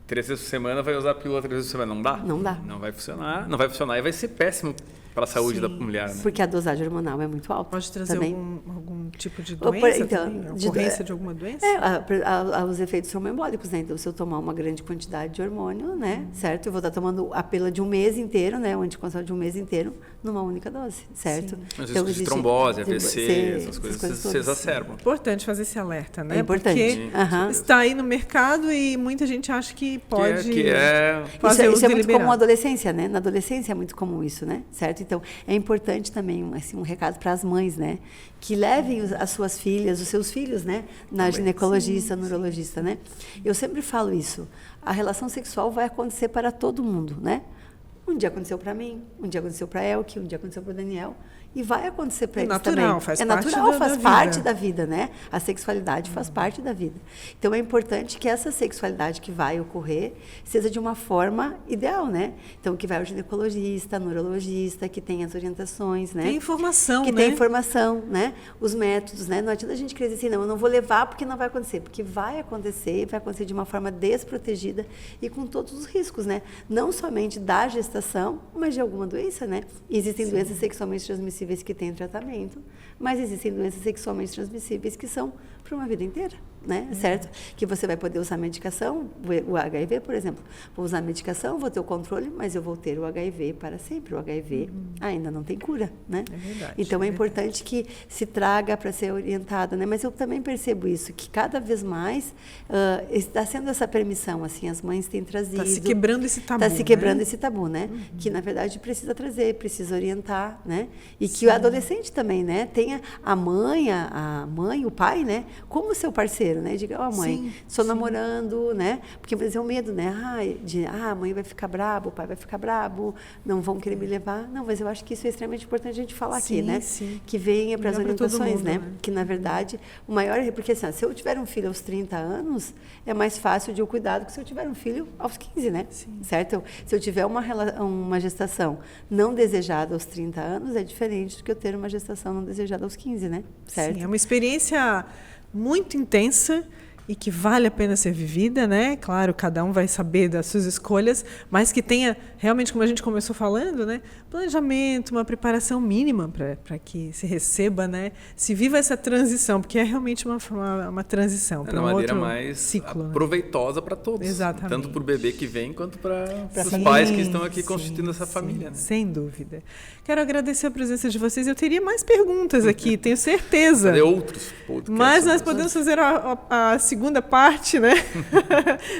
3 vezes por semana vai usar a pílula 3 vezes por semana. Não dá? Não dá. Não vai funcionar. Não vai funcionar e vai ser péssimo para a saúde da mulher. Né? Porque a dosagem hormonal é muito alta. Pode trazer também. algum tipo de doença também? Ocorrência de alguma doença? Os efeitos tromboembólicos, né? Então, se eu tomar uma grande quantidade de hormônio, né? Certo? Eu vou estar tomando a pílula de um mês inteiro, né? O anticoncepcional de um mês inteiro, numa única dose, certo? Sim. Mas então, de trombose, AVC, essas coisas se exacerbam. É importante fazer esse alerta, né? É importante. Porque está aí no mercado e muita gente acha que pode fazer isso é muito deliberado. comum na adolescência, né? Na adolescência é muito comum isso, né? Certo? Então, é importante também, assim, um recado para as mães, né? Que levem as suas filhas, os seus filhos, né? Na ginecologista, neurologista, né? Eu sempre falo isso. A relação sexual vai acontecer para todo mundo, né? Um dia aconteceu para mim, um dia aconteceu para Elke, um dia aconteceu para o Daniel. E vai acontecer para eles também. Faz é parte natural, da faz vida. parte da vida, né? A sexualidade faz parte da vida. Então, é importante que essa sexualidade que vai ocorrer seja de uma forma ideal, né? Então, que vai o ginecologista, neurologista, que tem as orientações, né? Tem informação, que né? tem informação, né? Os métodos, né? Não adianta a gente querer dizer assim, não, eu não vou levar porque não vai acontecer. Porque vai acontecer de uma forma desprotegida e com todos os riscos, né? Não somente da gestação, mas de alguma doença, né? E existem doenças sexualmente transmissíveis que têm tratamento, mas existem doenças sexualmente transmissíveis que são para uma vida inteira, né? Certo? Que você vai poder usar medicação, o HIV, por exemplo. Vou usar medicação, vou ter o controle, mas eu vou ter o HIV para sempre. O HIV ainda não tem cura, né? É verdade. Então, é importante que se traga para ser orientada, né? Mas eu também percebo isso, que cada vez mais está sendo essa permissão, assim, as mães têm trazido... Está se quebrando esse tabu, Está se quebrando esse tabu, né? Que, na verdade, precisa trazer, precisa orientar, né? E que o adolescente também, né? Tenha a mãe, o pai, né? Como seu parceiro, né? Diga, mãe, estou namorando, né? Porque às vezes é o medo, né? A mãe vai ficar brabo, o pai vai ficar brabo, não vão querer me levar. Não, mas eu acho que isso é extremamente importante a gente falar aqui, né? Sim. Que venha para as orientações, mundo, né? Que, na verdade, o maior... Porque, assim, se eu tiver um filho aos 30 anos, é mais fácil de eu cuidar do que se eu tiver um filho aos 15, né? Sim. Certo? Se eu tiver uma gestação não desejada aos 30 anos, é diferente do que eu ter uma gestação não desejada aos 15, né? Certo? Sim, é uma experiência muito intensa e que vale a pena ser vivida, né? Claro, cada um vai saber das suas escolhas, mas que tenha realmente, como a gente começou falando, né? Planejamento, uma preparação mínima para que se receba, né? Se viva essa transição, porque é realmente uma transição para um outro mais ciclo, proveitosa para todos. Exatamente. Tanto para o bebê que vem, quanto para os pais que estão aqui constituindo essa família. Né? Sem dúvida. Quero agradecer a presença de vocês. Eu teria mais perguntas aqui, tenho certeza. Fazer outros podcasts. Mas nós podemos fazer a segunda segunda parte, né,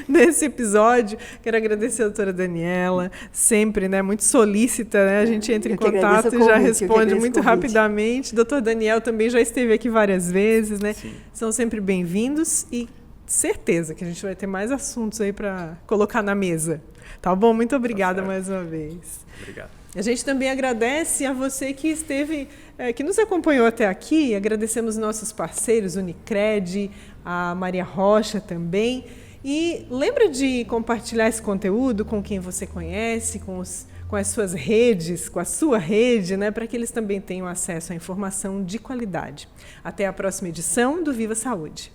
desse episódio. Quero agradecer a doutora Daniela, sempre, né, muito solícita, né, a gente entra em contato e já responde muito rapidamente. Doutor Daniel também já esteve aqui várias vezes, né? Sim. São sempre bem-vindos e certeza que a gente vai ter mais assuntos aí para colocar na mesa. Tá bom? Muito obrigada mais uma vez. Obrigado. A gente também agradece a você que esteve, que nos acompanhou até aqui. Agradecemos nossos parceiros, Unicred, a Maria Rocha também. E lembra de compartilhar esse conteúdo com quem você conhece, com as suas redes, com a sua rede, né, para que eles também tenham acesso à informação de qualidade. Até a próxima edição do Viva Saúde.